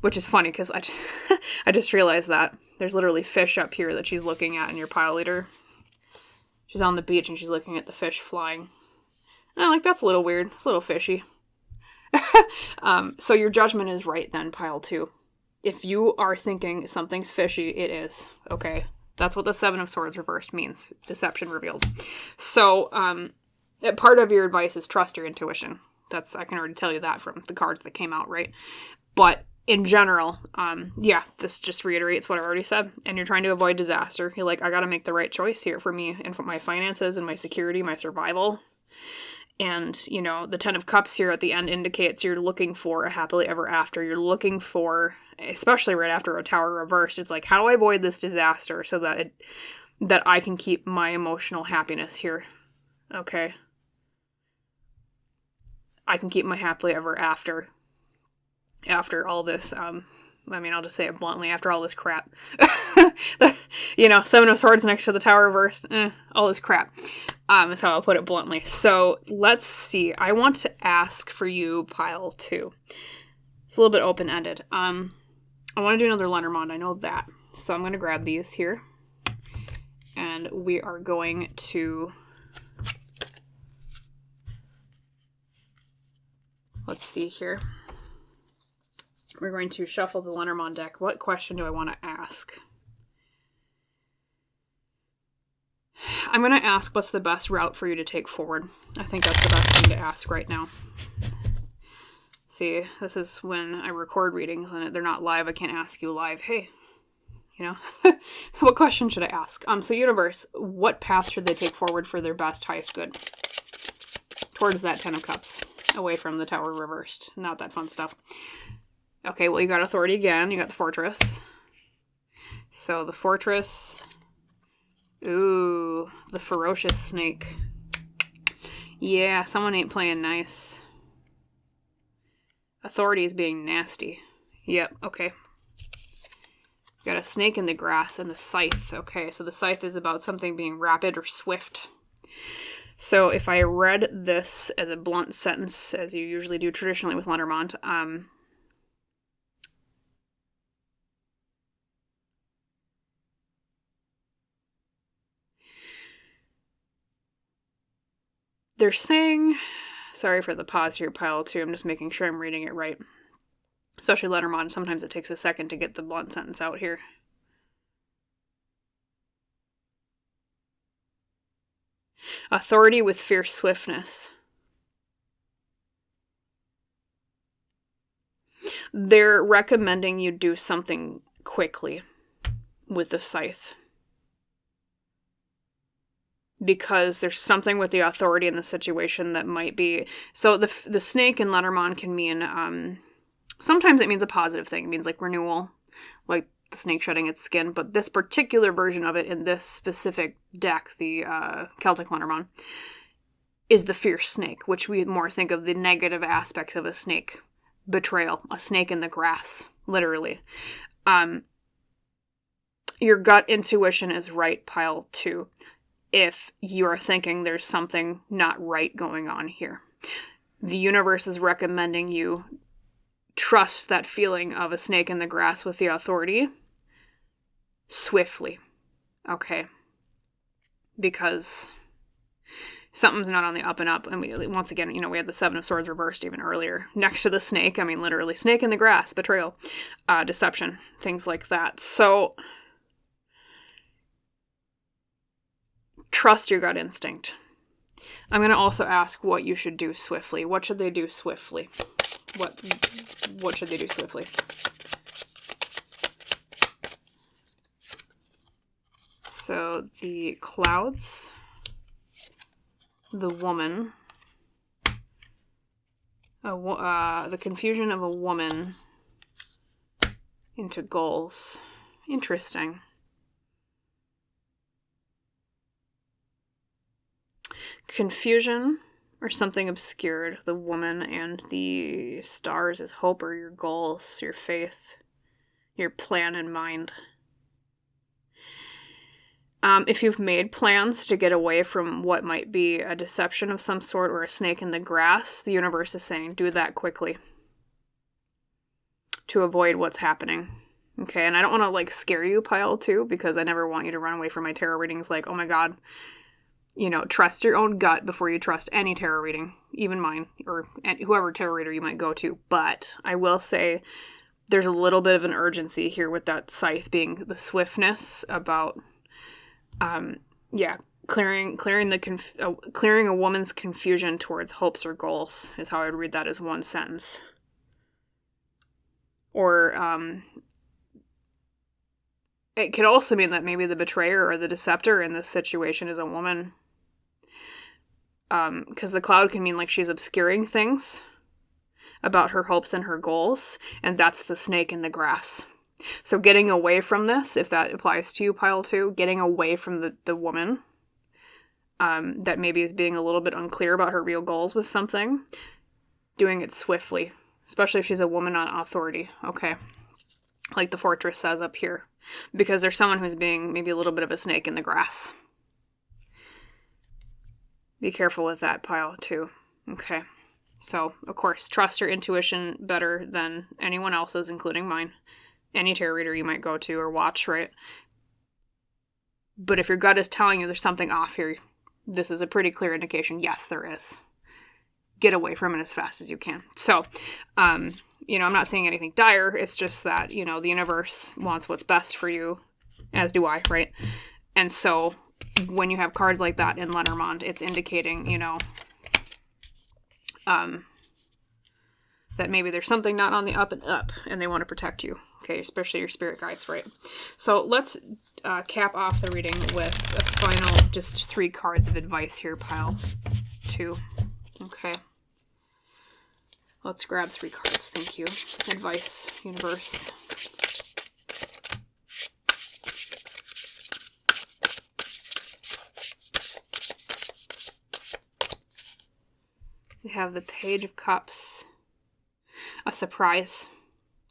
S1: Which is funny, because I just realized that. There's literally fish up here that she's looking at in your pile leader. She's on the beach and she's looking at the fish flying. And I'm like, that's a little weird. It's a little fishy. So your judgment is right then, pile 2. If you are thinking something's fishy, it is. Okay? That's what the Seven of Swords reversed means. Deception revealed. So, part of your advice is trust your intuition. I can already tell you that from the cards that came out, right? But in general, this just reiterates what I already said. And you're trying to avoid disaster. You're like, I gotta make the right choice here for me and for my finances and my security, my survival. And, the Ten of Cups here at the end indicates you're looking for a happily ever after. You're looking for, especially right after a tower reversed, it's like, how do I avoid this disaster so that I can keep my emotional happiness here? Okay. I can keep my happily ever after all this, I'll just say it bluntly, after all this crap. Seven of Swords next to the tower reversed, all this crap. Is how I'll put it bluntly. So, let's see. I want to ask for you, pile 2. It's a little bit open-ended. I want to do another Lenormand, I know that. So I'm going to grab these here. And we are going to... Let's see here. We're going to shuffle the Lenormand deck. What question do I want to ask? I'm going to ask what's the best route for you to take forward. I think that's the best thing to ask right now. See, this is when I record readings and they're not live. I can't ask you live. Hey, what question should I ask? So universe, what path should they take forward for their best, highest good? Towards that Ten of Cups. Away from the tower reversed. Not that fun stuff. Okay, well, you got authority again. You got the fortress. So the fortress... Ooh, the ferocious snake. Yeah, someone ain't playing nice. Authority is being nasty. Yep, okay. Got a snake in the grass and the scythe. Okay, so the scythe is about something being rapid or swift. So if I read this as a blunt sentence, as you usually do traditionally with Lenormand, they're saying, sorry for the pause here, pile 2, I'm just making sure I'm reading it right. Especially Lenormand, sometimes it takes a second to get the blunt sentence out here. Authority with fierce swiftness. They're recommending you do something quickly with the scythe. Because there's something with the authority in the situation that might be... So the snake in Lenormand can mean... sometimes it means a positive thing. It means like renewal. Like the snake shedding its skin. But this particular version of it in this specific deck, the Celtic Lenormand, is the fierce snake. Which we more think of the negative aspects of a snake. Betrayal. A snake in the grass. Literally. Your gut intuition is right, pile 2. If you are thinking there's something not right going on here. The universe is recommending you trust that feeling of a snake in the grass with the authority swiftly, okay? Because something's not on the up and up. And once again, we had the Seven of Swords reversed even earlier. Next to the snake, literally, snake in the grass, betrayal, deception, things like that. So, trust your gut instinct. I'm going to also ask what you should do swiftly. What should they do swiftly? What should they do swiftly? So, the clouds, the woman, the confusion of a woman into goals. Interesting. Confusion or something obscured. The woman and the stars is hope or your goals, your faith, your plan in mind. If you've made plans to get away from what might be a deception of some sort or a snake in the grass, the universe is saying do that quickly to avoid what's happening. Okay, and I don't want to scare you, pile 2, because I never want you to run away from my tarot readings like, oh my god, trust your own gut before you trust any tarot reading, even mine, or whoever tarot reader you might go to. But I will say there's a little bit of an urgency here with that scythe being the swiftness about clearing a woman's confusion towards hopes or goals is how I would read that as one sentence. Or it could also mean that maybe the betrayer or the deceptor in this situation is a woman. Because the cloud can mean she's obscuring things about her hopes and her goals, and that's the snake in the grass. So getting away from this, if that applies to you, pile 2, getting away from the woman that maybe is being a little bit unclear about her real goals with something, doing it swiftly, especially if she's a woman on authority, okay? Like the Fortress says up here, because there's someone who's being maybe a little bit of a snake in the grass. Be careful with that, pile 2, okay? So, of course, trust your intuition better than anyone else's, including mine. Any tarot reader you might go to or watch, right? But if your gut is telling you there's something off here, this is a pretty clear indication. Yes, there is. Get away from it as fast as you can. So, I'm not saying anything dire. It's just that, the universe wants what's best for you, as do I, right? And so when you have cards like that in Lenormand, it's indicating, that maybe there's something not on the up and up, and they want to protect you. Okay, especially your spirit guides, right? So let's cap off the reading with a final, just 3 cards of advice here, pile 2. Okay. Let's grab 3 cards. Thank you. Advice, universe. We have the Page of Cups. A surprise.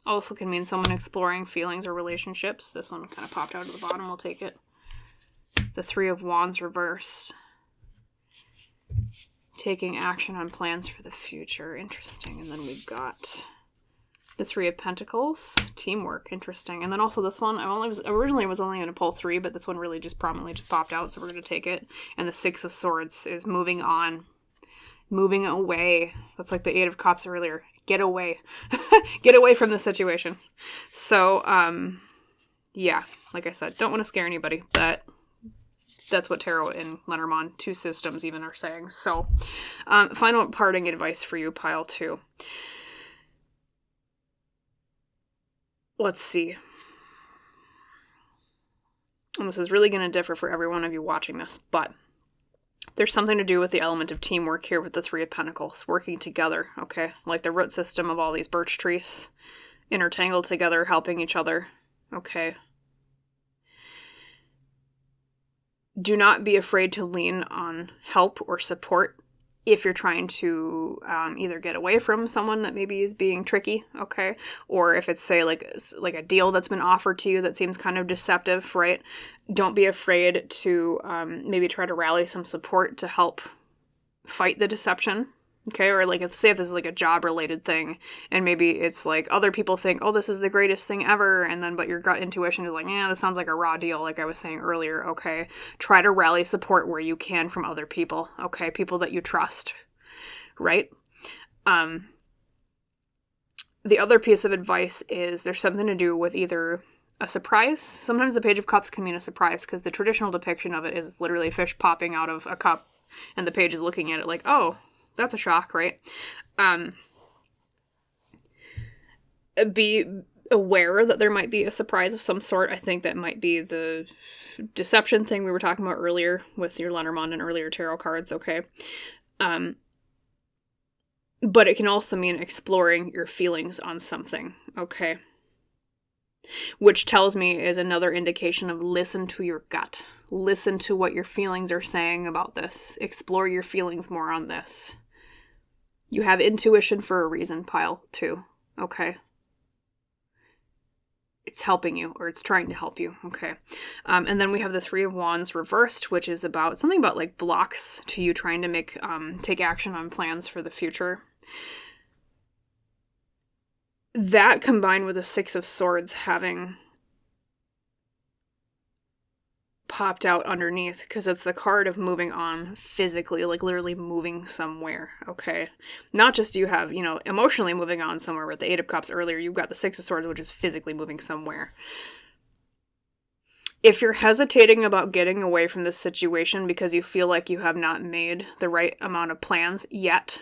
S1: Also can mean someone exploring feelings or relationships. This one kind of popped out of the bottom. We'll take it. The 3 of Wands reversed. Taking action on plans for the future. Interesting. And then we've got the 3 of Pentacles. Teamwork. Interesting. And then also this one. Originally was only going to pull 3, but this one really just prominently just popped out, so we're going to take it. And the 6 of Swords is moving on. Moving away. That's like the 8 of Cups earlier. Get away. Get away from the situation. So, yeah, like I said, don't want to scare anybody, but that's what Tarot and Lenormand, 2 systems even, are saying. So, final parting advice for you, pile 2. Let's see. And this is really going to differ for every one of you watching this, but there's something to do with the element of teamwork here with the 3 of Pentacles, working together, okay? Like the root system of all these birch trees, intertangled together, helping each other, okay? Do not be afraid to lean on help or support if you're trying to either get away from someone that maybe is being tricky, okay? Or if it's, say, like a deal that's been offered to you that seems kind of deceptive, right? Don't be afraid to maybe try to rally some support to help fight the deception, Okay, or like say if this is like a job related thing, and maybe it's like other people think, oh, this is the greatest thing ever, and then but your gut intuition is like, yeah, this sounds like a raw deal, like I was saying earlier. Okay, try to rally support where you can from other people. Okay, people that you trust, right? The other piece of advice is there's something to do with either a surprise. Sometimes the Page of Cups can mean a surprise because the traditional depiction of it is literally fish popping out of a cup, and the page is looking at it like, oh, that's a shock, right? Be aware that there might be a surprise of some sort. I think that might be the deception thing we were talking about earlier with your Lenormand and earlier tarot cards, okay? But it can also mean exploring your feelings on something, okay? Which tells me is another indication of listen to your gut. Listen to what your feelings are saying about this. Explore your feelings more on this. You have intuition for a reason, pile 2, okay? It's helping you, or it's trying to help you, okay? And then we have the 3 of Wands reversed, which is about something about like blocks to you trying to take action on plans for the future. That combined with the 6 of Swords having popped out underneath, because it's the card of moving on physically, like literally moving somewhere, okay? Not just you have, emotionally moving on somewhere with the 8 of Cups earlier, you've got the 6 of Swords, which is physically moving somewhere. If you're hesitating about getting away from this situation because you feel like you have not made the right amount of plans yet,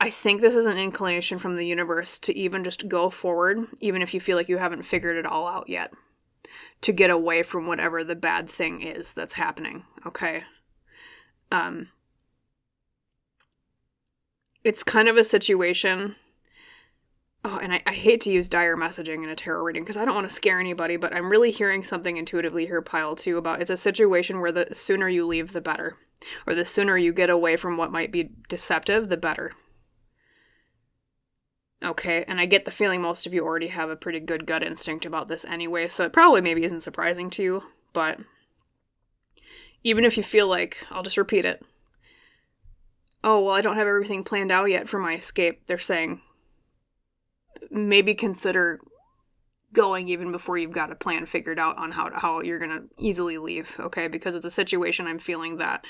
S1: I think this is an inclination from the universe to even just go forward, even if you feel like you haven't figured it all out yet, to get away from whatever the bad thing is that's happening, okay? It's kind of a situation... Oh, and I hate to use dire messaging in a tarot reading because I don't want to scare anybody, but I'm really hearing something intuitively here, pile 2, about it's a situation where the sooner you leave, the better. Or the sooner you get away from what might be deceptive, the better. Okay, and I get the feeling most of you already have a pretty good gut instinct about this anyway, so it probably maybe isn't surprising to you, but even if you feel like, I'll just repeat it, oh, well, I don't have everything planned out yet for my escape, they're saying, maybe consider going even before you've got a plan figured out on how you're going to easily leave, okay? Because it's a situation I'm feeling that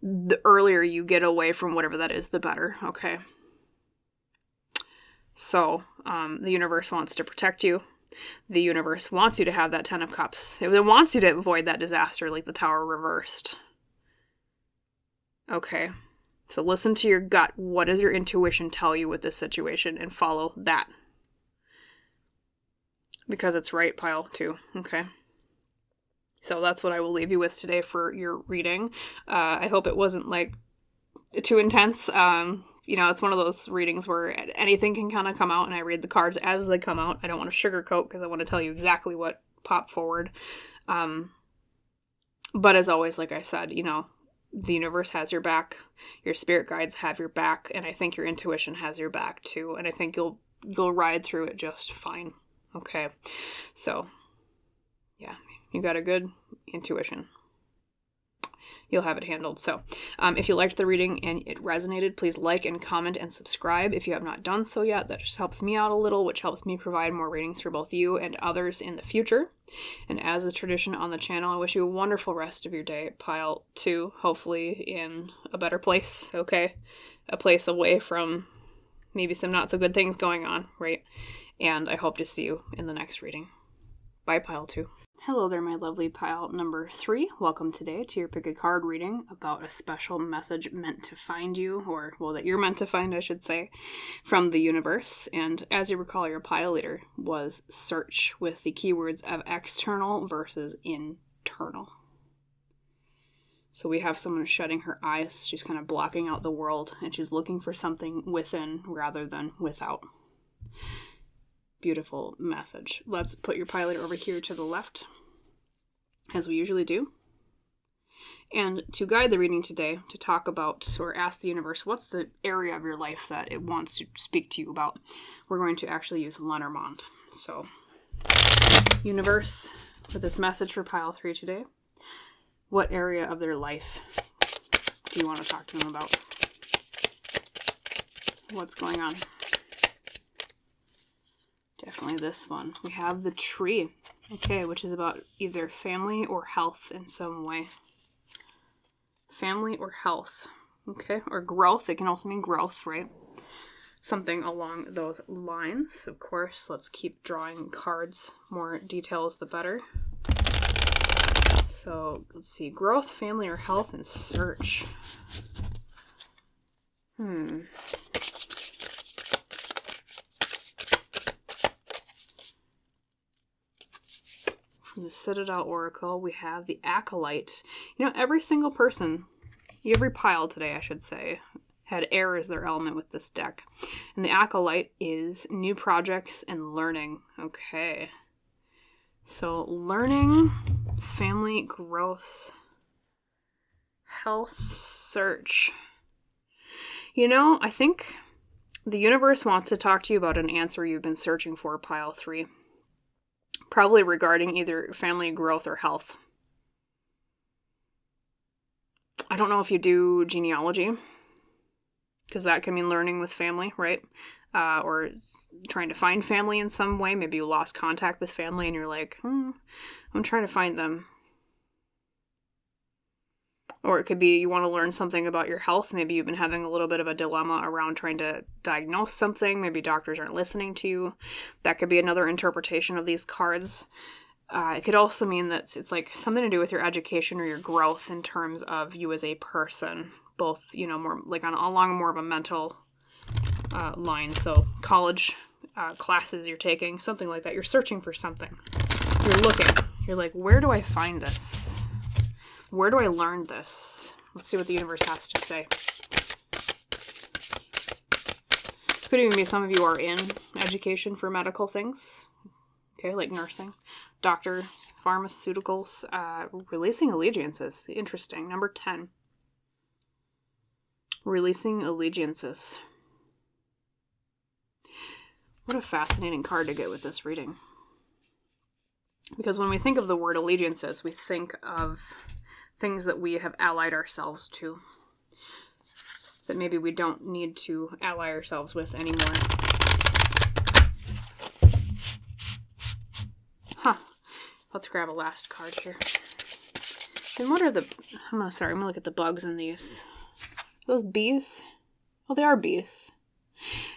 S1: the earlier you get away from whatever that is, the better, okay? So, the universe wants to protect you. The universe wants you to have that 10 of Cups. It wants you to avoid that disaster like the Tower reversed. Okay. So listen to your gut. What does your intuition tell you with this situation? And follow that. Because it's right, pile 2. Okay. So that's what I will leave you with today for your reading. I hope it wasn't like too intense. It's one of those readings where anything can kind of come out and I read the cards as they come out. I don't want to sugarcoat because I want to tell you exactly what popped forward. But as always, like I said, the universe has your back. Your spirit guides have your back. And I think your intuition has your back too. And I think you'll ride through it just fine. Okay. So, yeah, you got a good intuition. You'll have it handled. So if you liked the reading and it resonated, please like and comment and subscribe if you have not done so yet. That just helps me out a little, which helps me provide more readings for both you and others in the future. And as a tradition on the channel, I wish you a wonderful rest of your day, pile 2, hopefully in a better place, okay? A place away from maybe some not so good things going on, right? And I hope to see you in the next reading. Bye, pile 2. Hello there, my lovely pile number 3. Welcome today to your Pick a Card reading about a special message meant to find you, or, well, that you're meant to find, I should say, from the universe. And as you recall, your pile leader was search with the keywords of external versus internal. So we have someone shutting her eyes. She's kind of blocking out the world, and she's looking for something within rather than without. Beautiful message. Let's put your pilot over here to the left, as we usually do. And to guide the reading today, to talk about or ask the universe, what's the area of your life that it wants to speak to you about? We're going to actually use Lenormand. So, universe, with this message for pile 3 today, what area of their life do you want to talk to them about? What's going on? Definitely this one. We have the tree. Okay, which is about either family or health in some way. Family or health. Okay, or growth. It can also mean growth, right? Something along those lines. Of course, let's keep drawing cards. More details, the better. So, let's see. Growth, family, or health, and search. From the Citadel Oracle, we have the Acolyte. You know, every single person, every pile today, I should say, had air as their element with this deck. And the Acolyte is new projects and learning. Okay. So, learning, family, growth, health, search. You know, I think the universe wants to talk to you about an answer you've been searching for, pile 3. Probably regarding either family, growth, or health. I don't know if you do genealogy, because that can mean learning with family, right? Or trying to find family in some way. Maybe you lost contact with family and you're like, I'm trying to find them. Or it could be you want to learn something about your health. Maybe you've been having a little bit of a dilemma around trying to diagnose something. Maybe doctors aren't listening to you. That could be another interpretation of these cards. It could also mean that it's like something to do with your education or your growth in terms of you as a person. Both, you know, more like along more of a mental line. So college classes you're taking, something like that. You're searching for something. You're looking. You're like, where do I find this? Where do I learn this? Let's see what the universe has to say. Could even be some of you are in education for medical things. Okay, like nursing, doctor, pharmaceuticals, releasing allegiances. Interesting. Number 10. Releasing allegiances. What a fascinating card to get with this reading. Because when we think of the word allegiances, we think of things that we have allied ourselves to, that maybe we don't need to ally ourselves with anymore. Let's grab a last card here. And what are the... I'm gonna look at the bugs in these. Are those bees? Oh, they are bees.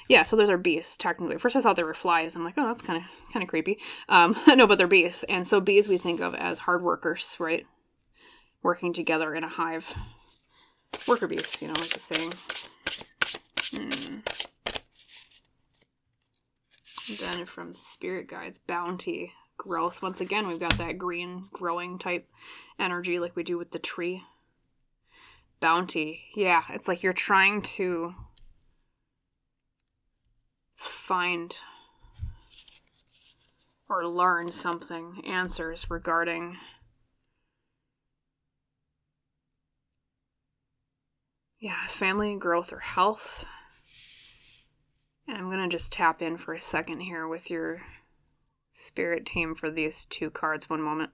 S1: Yeah, so those are bees, technically. At first I thought they were flies. I'm like, oh, that's kind of creepy. No, but they're bees. And so bees we think of as hard workers, right? Working together in a hive. Worker bees, you know, like the saying. Then from Spirit Guides, bounty, growth. Once again, we've got that green growing type energy like we do with the tree. Bounty. Yeah, it's like you're trying to find or learn something, answers regarding family, growth, or health. And I'm going to just tap in for a second here with your spirit team for these 2 cards. One moment.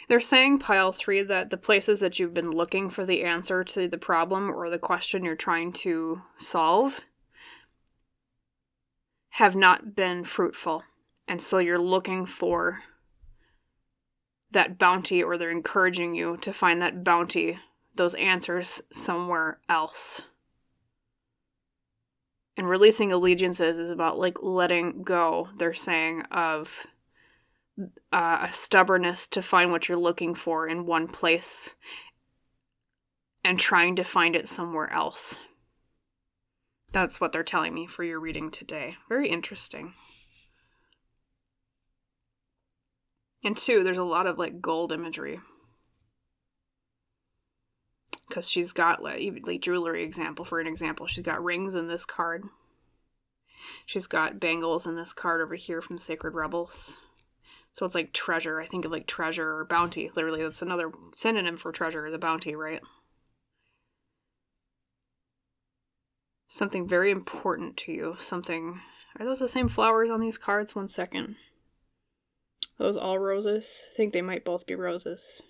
S1: They're saying, pile 3, that the places that you've been looking for the answer to the problem or the question you're trying to solve have not been fruitful. And so you're looking for that bounty, or they're encouraging you to find that bounty, those answers somewhere else. And releasing allegiances is about like letting go, they're saying, of a stubbornness to find what you're looking for in one place and trying to find it somewhere else. That's what they're telling me for your reading today. Very interesting. And 2, there's a lot of like gold imagery. Because she's got like jewelry example, for an example. She's got rings in this card. She's got bangles in this card over here from Sacred Rebels. So it's like treasure. I think of like treasure or bounty. Literally, that's another synonym for treasure is a bounty, right? Something very important to you. Something... Are those the same flowers on these cards? 1 second. Are those all roses? I think they might both be roses.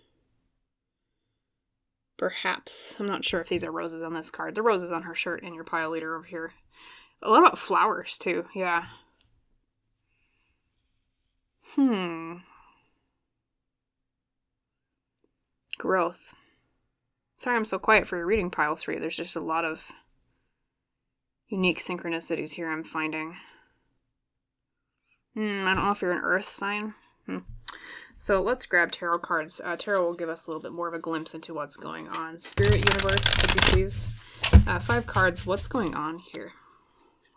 S1: Perhaps. I'm not sure if these are roses on this card. The roses on her shirt and your pile leader over here. A lot about flowers, too. Yeah. Growth. Sorry I'm so quiet for your reading, pile 3. There's just a lot of unique synchronicities here I'm finding. I don't know if you're an earth sign. So let's grab tarot cards. Tarot will give us a little bit more of a glimpse into what's going on. Spirit, universe, could you please? 5 cards. What's going on here?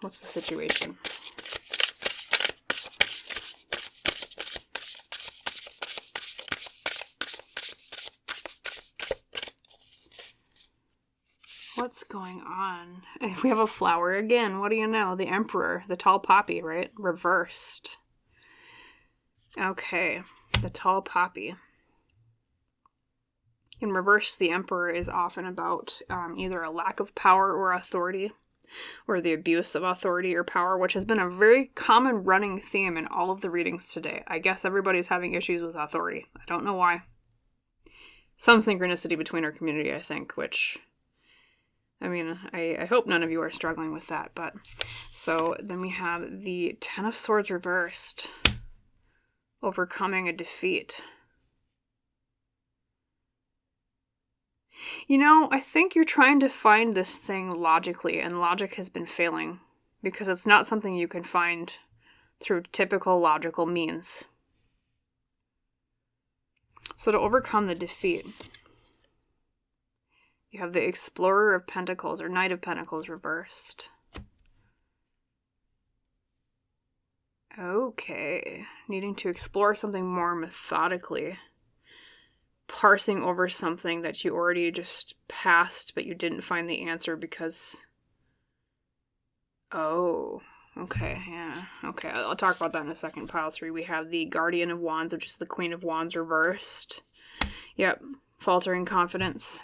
S1: What's the situation? What's going on? We have a flower again. What do you know? The Emperor. The tall poppy, right? Reversed. Okay. The tall poppy. In reverse, the Emperor is often about either a lack of power or authority, or the abuse of authority or power, which has been a very common running theme in all of the readings today. I guess everybody's having issues with authority. I don't know why. Some synchronicity between our community, I think, which... I mean, I hope none of you are struggling with that, but... So, then we have the Ten of Swords reversed. Overcoming a defeat. You know, I think you're trying to find this thing logically, and logic has been failing. Because it's not something you can find through typical logical means. So to overcome the defeat... You have the Explorer of Pentacles, or Knight of Pentacles reversed. Okay. Needing to explore something more methodically. Parsing over something that you already just passed, but you didn't find the answer because... Oh. Okay, yeah. Okay, I'll talk about that in a second. Pile 3, we have the Guardian of Wands, which is the Queen of Wands reversed. Yep. Faltering confidence.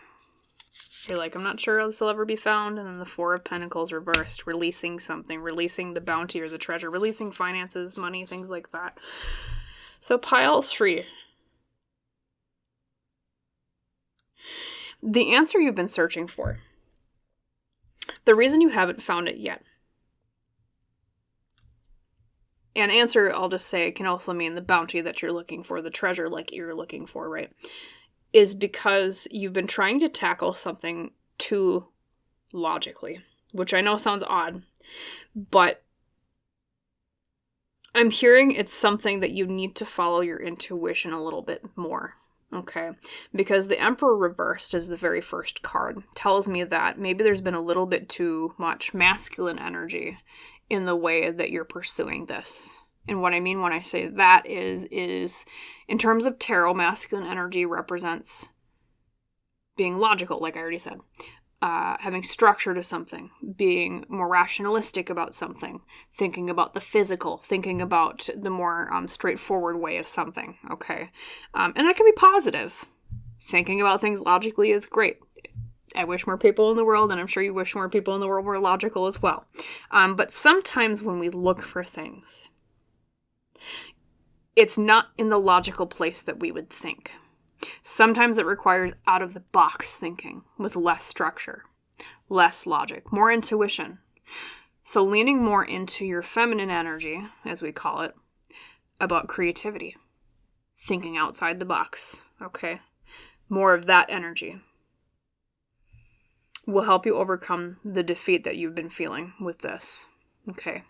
S1: You're like, I'm not sure this will ever be found. And then the Four of Pentacles reversed, releasing something, releasing the bounty or the treasure, releasing finances, money, things like that. So pile 3. The answer you've been searching for. The reason you haven't found it yet. And answer, I'll just say, can also mean the bounty that you're looking for, the treasure like you're looking for, right? Is because you've been trying to tackle something too logically, which I know sounds odd, but I'm hearing it's something that you need to follow your intuition a little bit more, okay? Because the Emperor reversed is the very first card. Tells me that maybe there's been a little bit too much masculine energy in the way that you're pursuing this. And what I mean when I say that is in terms of tarot, masculine energy represents being logical, like I already said. Having structure to something, being more rationalistic about something, thinking about the physical, thinking about the more straightforward way of something, okay? And that can be positive. Thinking about things logically is great. I wish more people in the world, and I'm sure you wish more people in the world were logical as well. But sometimes when we look for things, it's not in the logical place that we would think. Sometimes it requires out-of-the-box thinking with less structure, less logic, more intuition. So leaning more into your feminine energy, as we call it, about creativity, thinking outside the box, okay? More of that energy will help you overcome the defeat that you've been feeling with this, okay?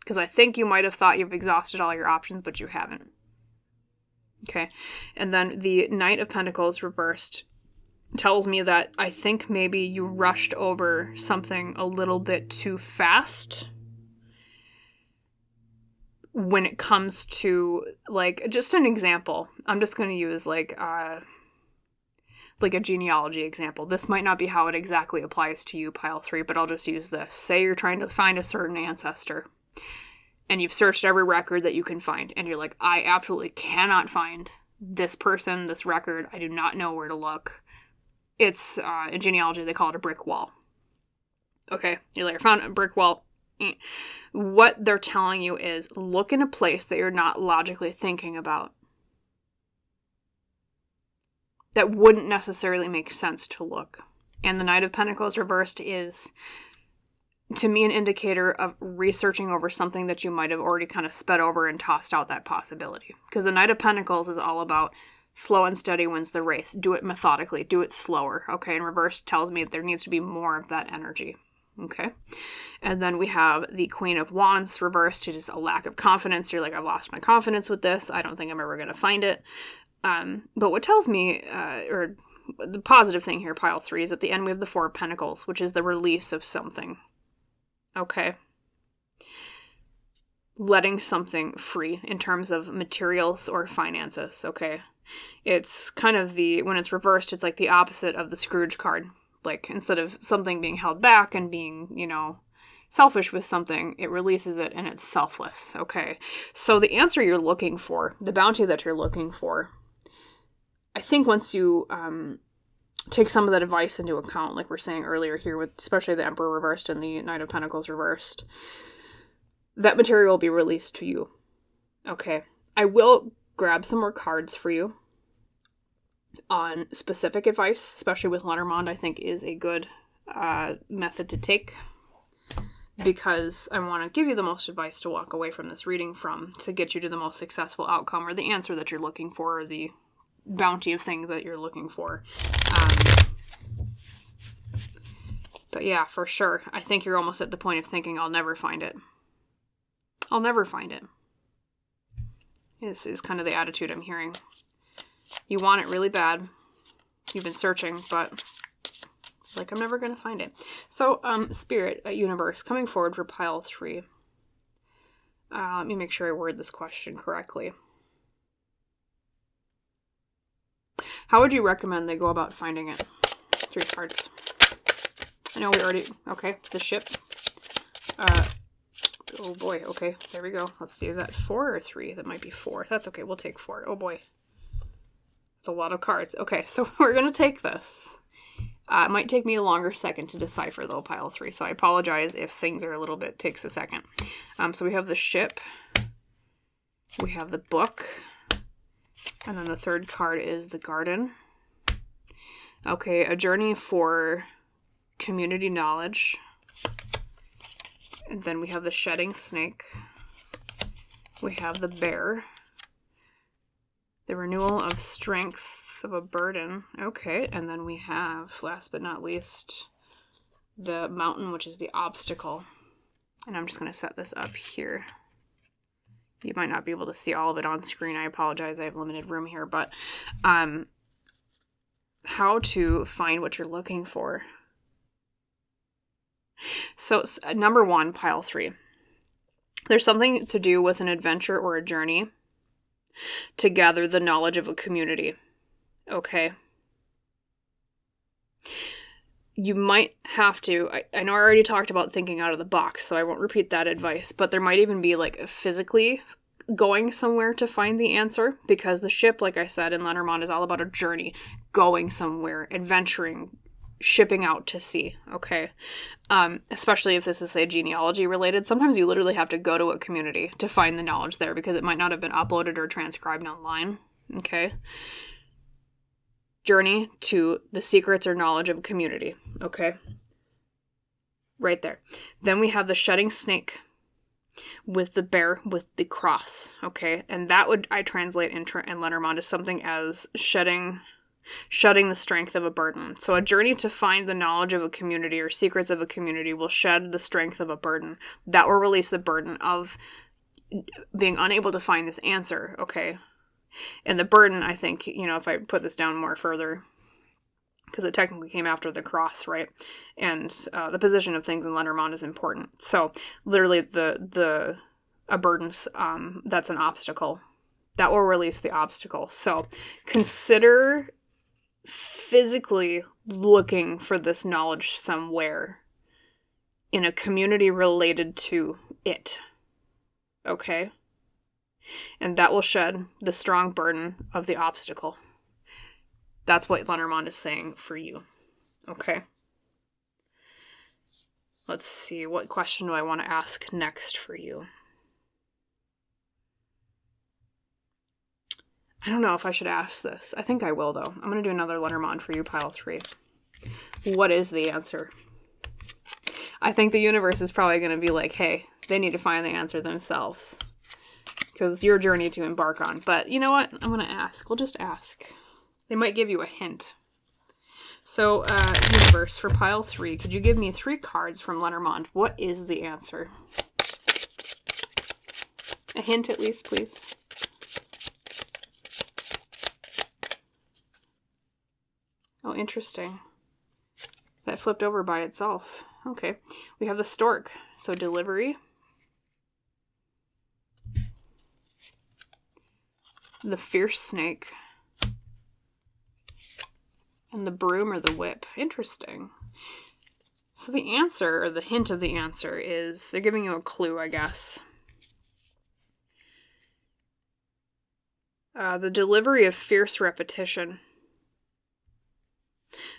S1: Because I think you might have thought you've exhausted all your options, but you haven't. Okay, and then the Knight of Pentacles reversed tells me that I think maybe you rushed over something a little bit too fast when it comes to, like, just an example. I'm just going to use, like a genealogy example. This might not be how it exactly applies to you, pile 3, but I'll just use this. Say you're trying to find a certain ancestor. And you've searched every record that you can find. And you're like, I absolutely cannot find this person, this record. I do not know where to look. It's, in genealogy, they call it a brick wall. Okay, you're like, I found a brick wall. What they're telling you is look in a place that you're not logically thinking about. That wouldn't necessarily make sense to look. And the Knight of Pentacles reversed is, to me, an indicator of researching over something that you might have already kind of sped over and tossed out that possibility. Because the Knight of Pentacles is all about slow and steady wins the race. Do it methodically. Do it slower. Okay, and reverse tells me that there needs to be more of that energy. Okay, and then we have the Queen of Wands reversed, which is a lack of confidence. You're like, I've lost my confidence with this. I don't think I'm ever going to find it. But what tells me, or the positive thing here, pile 3, is at the end we have the Four of Pentacles, which is the release of something. Okay. Letting something free in terms of materials or finances. Okay. It's kind of when it's reversed, it's like the opposite of the Scrooge card. Like, instead of something being held back and being, selfish with something, it releases it and it's selfless. Okay. So the answer you're looking for, the bounty that you're looking for, I think once you take some of that advice into account, like we're saying earlier here, with especially the Emperor reversed and the Knight of Pentacles reversed, that material will be released to you. Okay. I will grab some more cards for you on specific advice, especially with Lenormand, I think is a good method to take, because I want to give you the most advice to walk away from this reading from, to get you to the most successful outcome, or the answer that you're looking for, or the bounty of things that you're looking for. But yeah, for sure, I think you're almost at the point of thinking, I'll never find it. I'll never find it. This is kind of the attitude I'm hearing. You want it really bad. You've been searching, but like, I'm never going to find it. So, Spirit, Universe, coming forward for pile 3. Let me make sure I word this question correctly. How would you recommend they go about finding it? 3 cards. I know we already... Okay, the ship. Oh boy, okay, there we go. Let's see, is that 4 or 3? That might be 4. That's okay, we'll take 4. Oh boy. It's a lot of cards. Okay, so we're going to take this. It might take me a longer second to decipher, though, pile 3, so I apologize if things are a little bit... takes a second. So we have the ship. We have the book. And then the third card is the garden. Okay, a journey for community knowledge. And then we have the shedding snake. We have the bear. The renewal of strength of a burden. Okay, and then we have, last but not least, the mountain, which is the obstacle. And I'm just going to set this up here. You might not be able to see all of it on screen. I apologize, I have limited room here, but how to find what you're looking for. So, number 1, pile 3. There's something to do with an adventure or a journey to gather the knowledge of a community. Okay. You might have to, I know I already talked about thinking out of the box, so I won't repeat that advice, but there might even be like physically going somewhere to find the answer, because the ship, like I said, in Lenormand is all about a journey, going somewhere, adventuring, shipping out to sea, okay? Especially if this is, say, genealogy related. Sometimes you literally have to go to a community to find the knowledge there, because it might not have been uploaded or transcribed online, okay? Journey to the secrets or knowledge of a community, okay? Right there. Then we have the shedding snake with the bear with the cross, okay? And that would, I translate in Lenormand as something as shedding the strength of a burden. So a journey to find the knowledge of a community or secrets of a community will shed the strength of a burden. That will release the burden of being unable to find this answer, okay? And the burden, I think, if I put this down more further, because it technically came after the cross, right? And the position of things in Lenormand is important. So literally a burden's, that's an obstacle. That will release the obstacle. So consider physically looking for this knowledge somewhere in a community related to it. Okay? And that will shed the strong burden of the obstacle. That's what Lenormand is saying for you. Okay? Let's see, what question do I want to ask next for you? I don't know if I should ask this. I think I will, though. I'm going to do another Lenormand for you, pile 3. What is the answer? I think the universe is probably going to be like, hey, they need to find the answer themselves. Because it's your journey to embark on. But you know what? I'm going to ask. We'll just ask. They might give you a hint. So, universe, for pile 3, could you give me 3 cards from Lenormand? What is the answer? A hint at least, please. Oh, interesting. That flipped over by itself. Okay. We have the stork. So delivery. The fierce snake. And the broom or the whip. Interesting. So the answer, or the hint of the answer, is they're giving you a clue, I guess. The delivery of fierce repetition.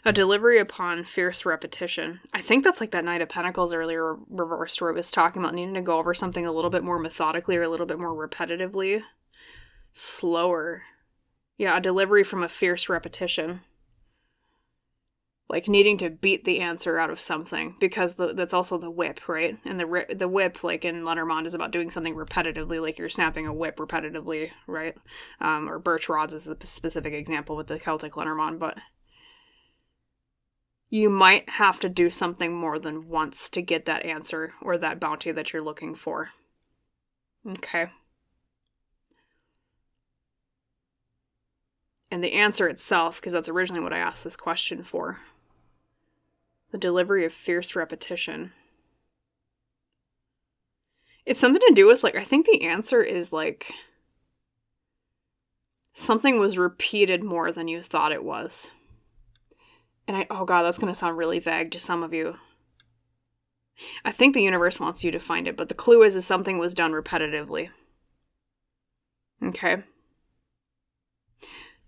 S1: A delivery upon fierce repetition. I think that's like that Knight of Pentacles earlier reversed, where it was talking about needing to go over something a little bit more methodically or a little bit more repetitively. Slower. Yeah, a delivery from a fierce repetition. Like needing to beat the answer out of something, because that's also the whip, right? And the whip, like in Lenormand, is about doing something repetitively, like you're snapping a whip repetitively, right? Or birch rods is a specific example with the Celtic Lenormand, but you might have to do something more than once to get that answer or that bounty that you're looking for. Okay. And the answer itself, because that's originally what I asked this question for. The delivery of fierce repetition. It's something to do with, like, I think the answer is, like, something was repeated more than you thought it was. And oh god, that's going to sound really vague to some of you. I think the universe wants you to find it, but the clue is something was done repetitively. Okay?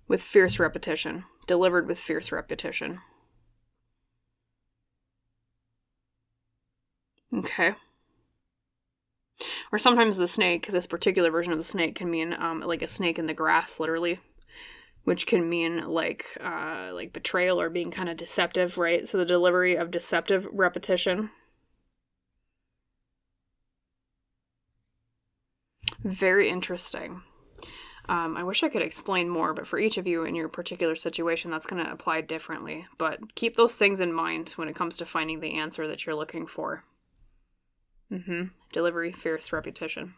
S1: With fierce repetition. Delivered with fierce repetition. Okay. Or sometimes the snake, this particular version of the snake, can mean like a snake in the grass, literally. Which can mean like betrayal or being kind of deceptive, right? So the delivery of deceptive repetition. Very interesting. I wish I could explain more, but for each of you in your particular situation, that's going to apply differently. But keep those things in mind when it comes to finding the answer that you're looking for. Delivery, fierce repetition.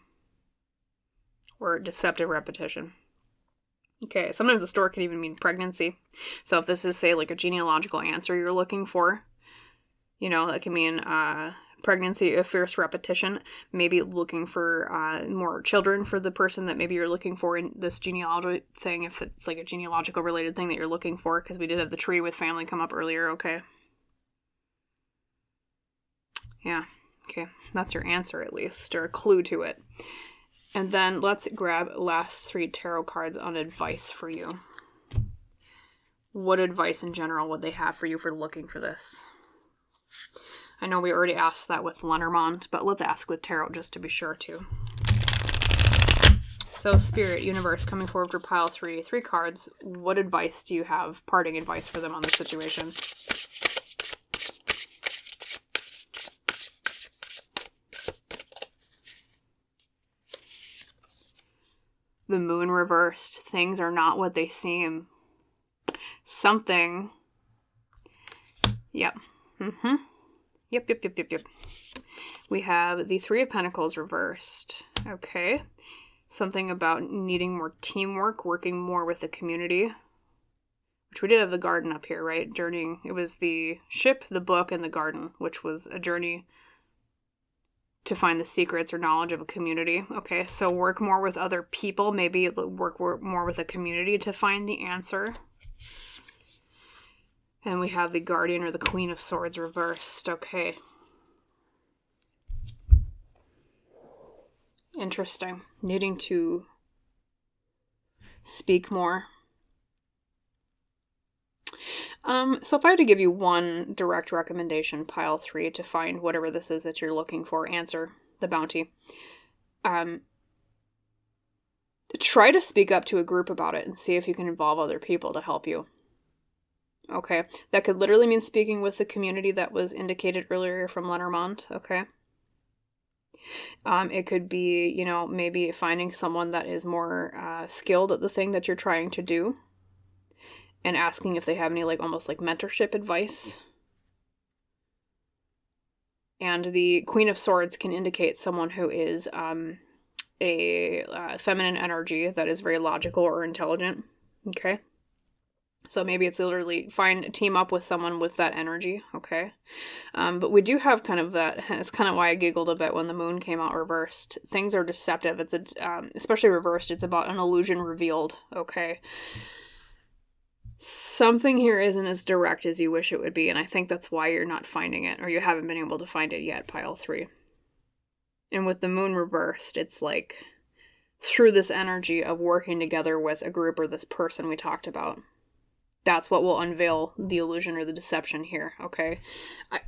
S1: Or deceptive repetition. Okay, sometimes the stork can even mean pregnancy. So if this is, say, like a genealogical answer you're looking for, you know, that can mean pregnancy, a fierce repetition. Maybe looking for more children for the person that maybe you're looking for in this genealogy thing, if it's like a genealogical related thing that you're looking for, because we did have the tree with family come up earlier, okay? Yeah, okay, that's your answer at least, or a clue to it. And then let's grab last 3 tarot cards on advice for you. What advice in general would they have for you for looking for this? I know we already asked that with Lenormand, but let's ask with tarot just to be sure too. So Spirit, Universe, coming forward for pile 3. 3 cards. What advice do you have, parting advice for them on this situation? The Moon reversed. Things are not what they seem. Something. Yep. Yep. We have the 3 of Pentacles reversed. Okay. Something about needing more teamwork, working more with the community. Which we did have the garden up here, right? Journeying. It was the ship, the book, and the garden, which was a journey to find the secrets or knowledge of a community. Okay, so work more with other people. Maybe work more with a community to find the answer. And we have the Guardian or the Queen of Swords reversed. Okay. Interesting. Needing to speak more. So if I had to give you one direct recommendation, pile 3, to find whatever this is that you're looking for, answer the bounty, try to speak up to a group about it and see if you can involve other people to help you. Okay, that could literally mean speaking with the community that was indicated earlier from Lenormand, okay? It could be, you know, maybe finding someone that is more skilled at the thing that you're trying to do and asking if they have any, like, almost like mentorship advice. And the Queen of Swords can indicate someone who is a feminine energy that is very logical or intelligent, okay? So maybe it's literally team up with someone with that energy, okay? But we do have kind of that. It's kind of why I giggled a bit when the moon came out reversed. Things are deceptive. It's especially reversed. It's about an illusion revealed, okay? Something here isn't as direct as you wish it would be, and I think that's why you're not finding it, or you haven't been able to find it yet, pile 3. And with the moon reversed, it's like through this energy of working together with a group or this person we talked about. That's what will unveil the illusion or the deception here, okay?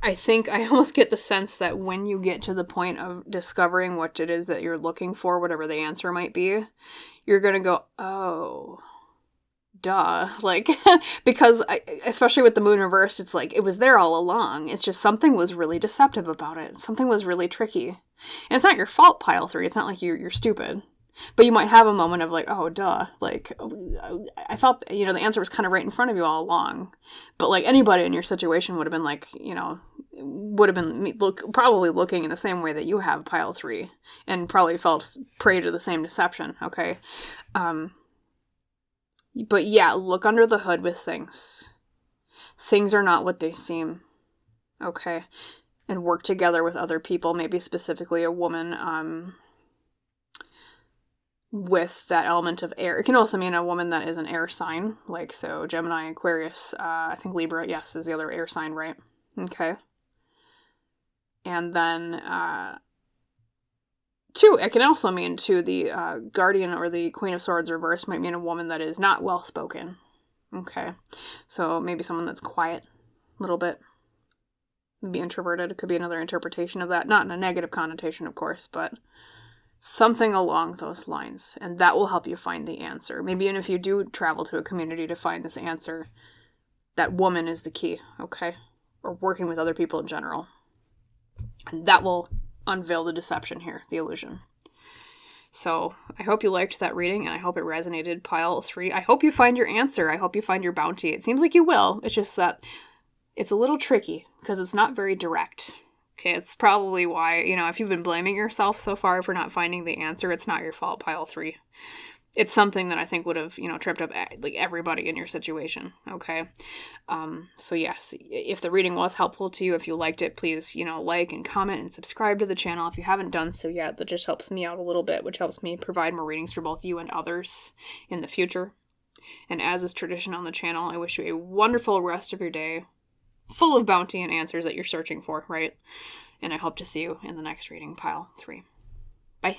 S1: I think I almost get the sense that when you get to the point of discovering what it is that you're looking for, whatever the answer might be, you're going to go, oh, duh. Like, because especially with the moon reversed, it's like, it was there all along. It's just something was really deceptive about it. Something was really tricky. And it's not your fault, pile 3. It's not like you're stupid. But you might have a moment of like, oh, duh. Like, I thought, you know, the answer was kind of right in front of you all along. But like anybody in your situation would have been like, you know, would have been probably looking in the same way that you have, pile 3. And probably felt prey to the same deception, okay? But yeah, look under the hood with things. Things are not what they seem, okay? And work together with other people, maybe specifically a woman, with that element of air. It can also mean a woman that is an air sign, like, so Gemini, Aquarius, I think Libra, yes, is the other air sign, right? Okay. And then, it can also mean, too, the Guardian or the Queen of Swords reversed might mean a woman that is not well-spoken. Okay. So maybe someone that's quiet a little bit. Maybe introverted. It could be another interpretation of that. Not in a negative connotation, of course, but something along those lines, and that will help you find the answer. Maybe even if you do travel to a community to find this answer, that woman is the key, okay? Or working with other people in general. And that will unveil the deception here, the illusion. So I hope you liked that reading, and I hope it resonated, pile 3. I hope you find your answer. I hope you find your bounty. It seems like you will. It's just that it's a little tricky, because it's not very direct. Okay, it's probably why, you know, if you've been blaming yourself so far for not finding the answer, it's not your fault, pile 3. It's something that I think would have, you know, tripped up like everybody in your situation, okay? So yes, if the reading was helpful to you, if you liked it, please, you know, like and comment and subscribe to the channel if you haven't done so yet. That just helps me out a little bit, which helps me provide more readings for both you and others in the future. And as is tradition on the channel, I wish you a wonderful rest of your day, full of bounty and answers that you're searching for, right? And I hope to see you in the next reading, pile 3. Bye.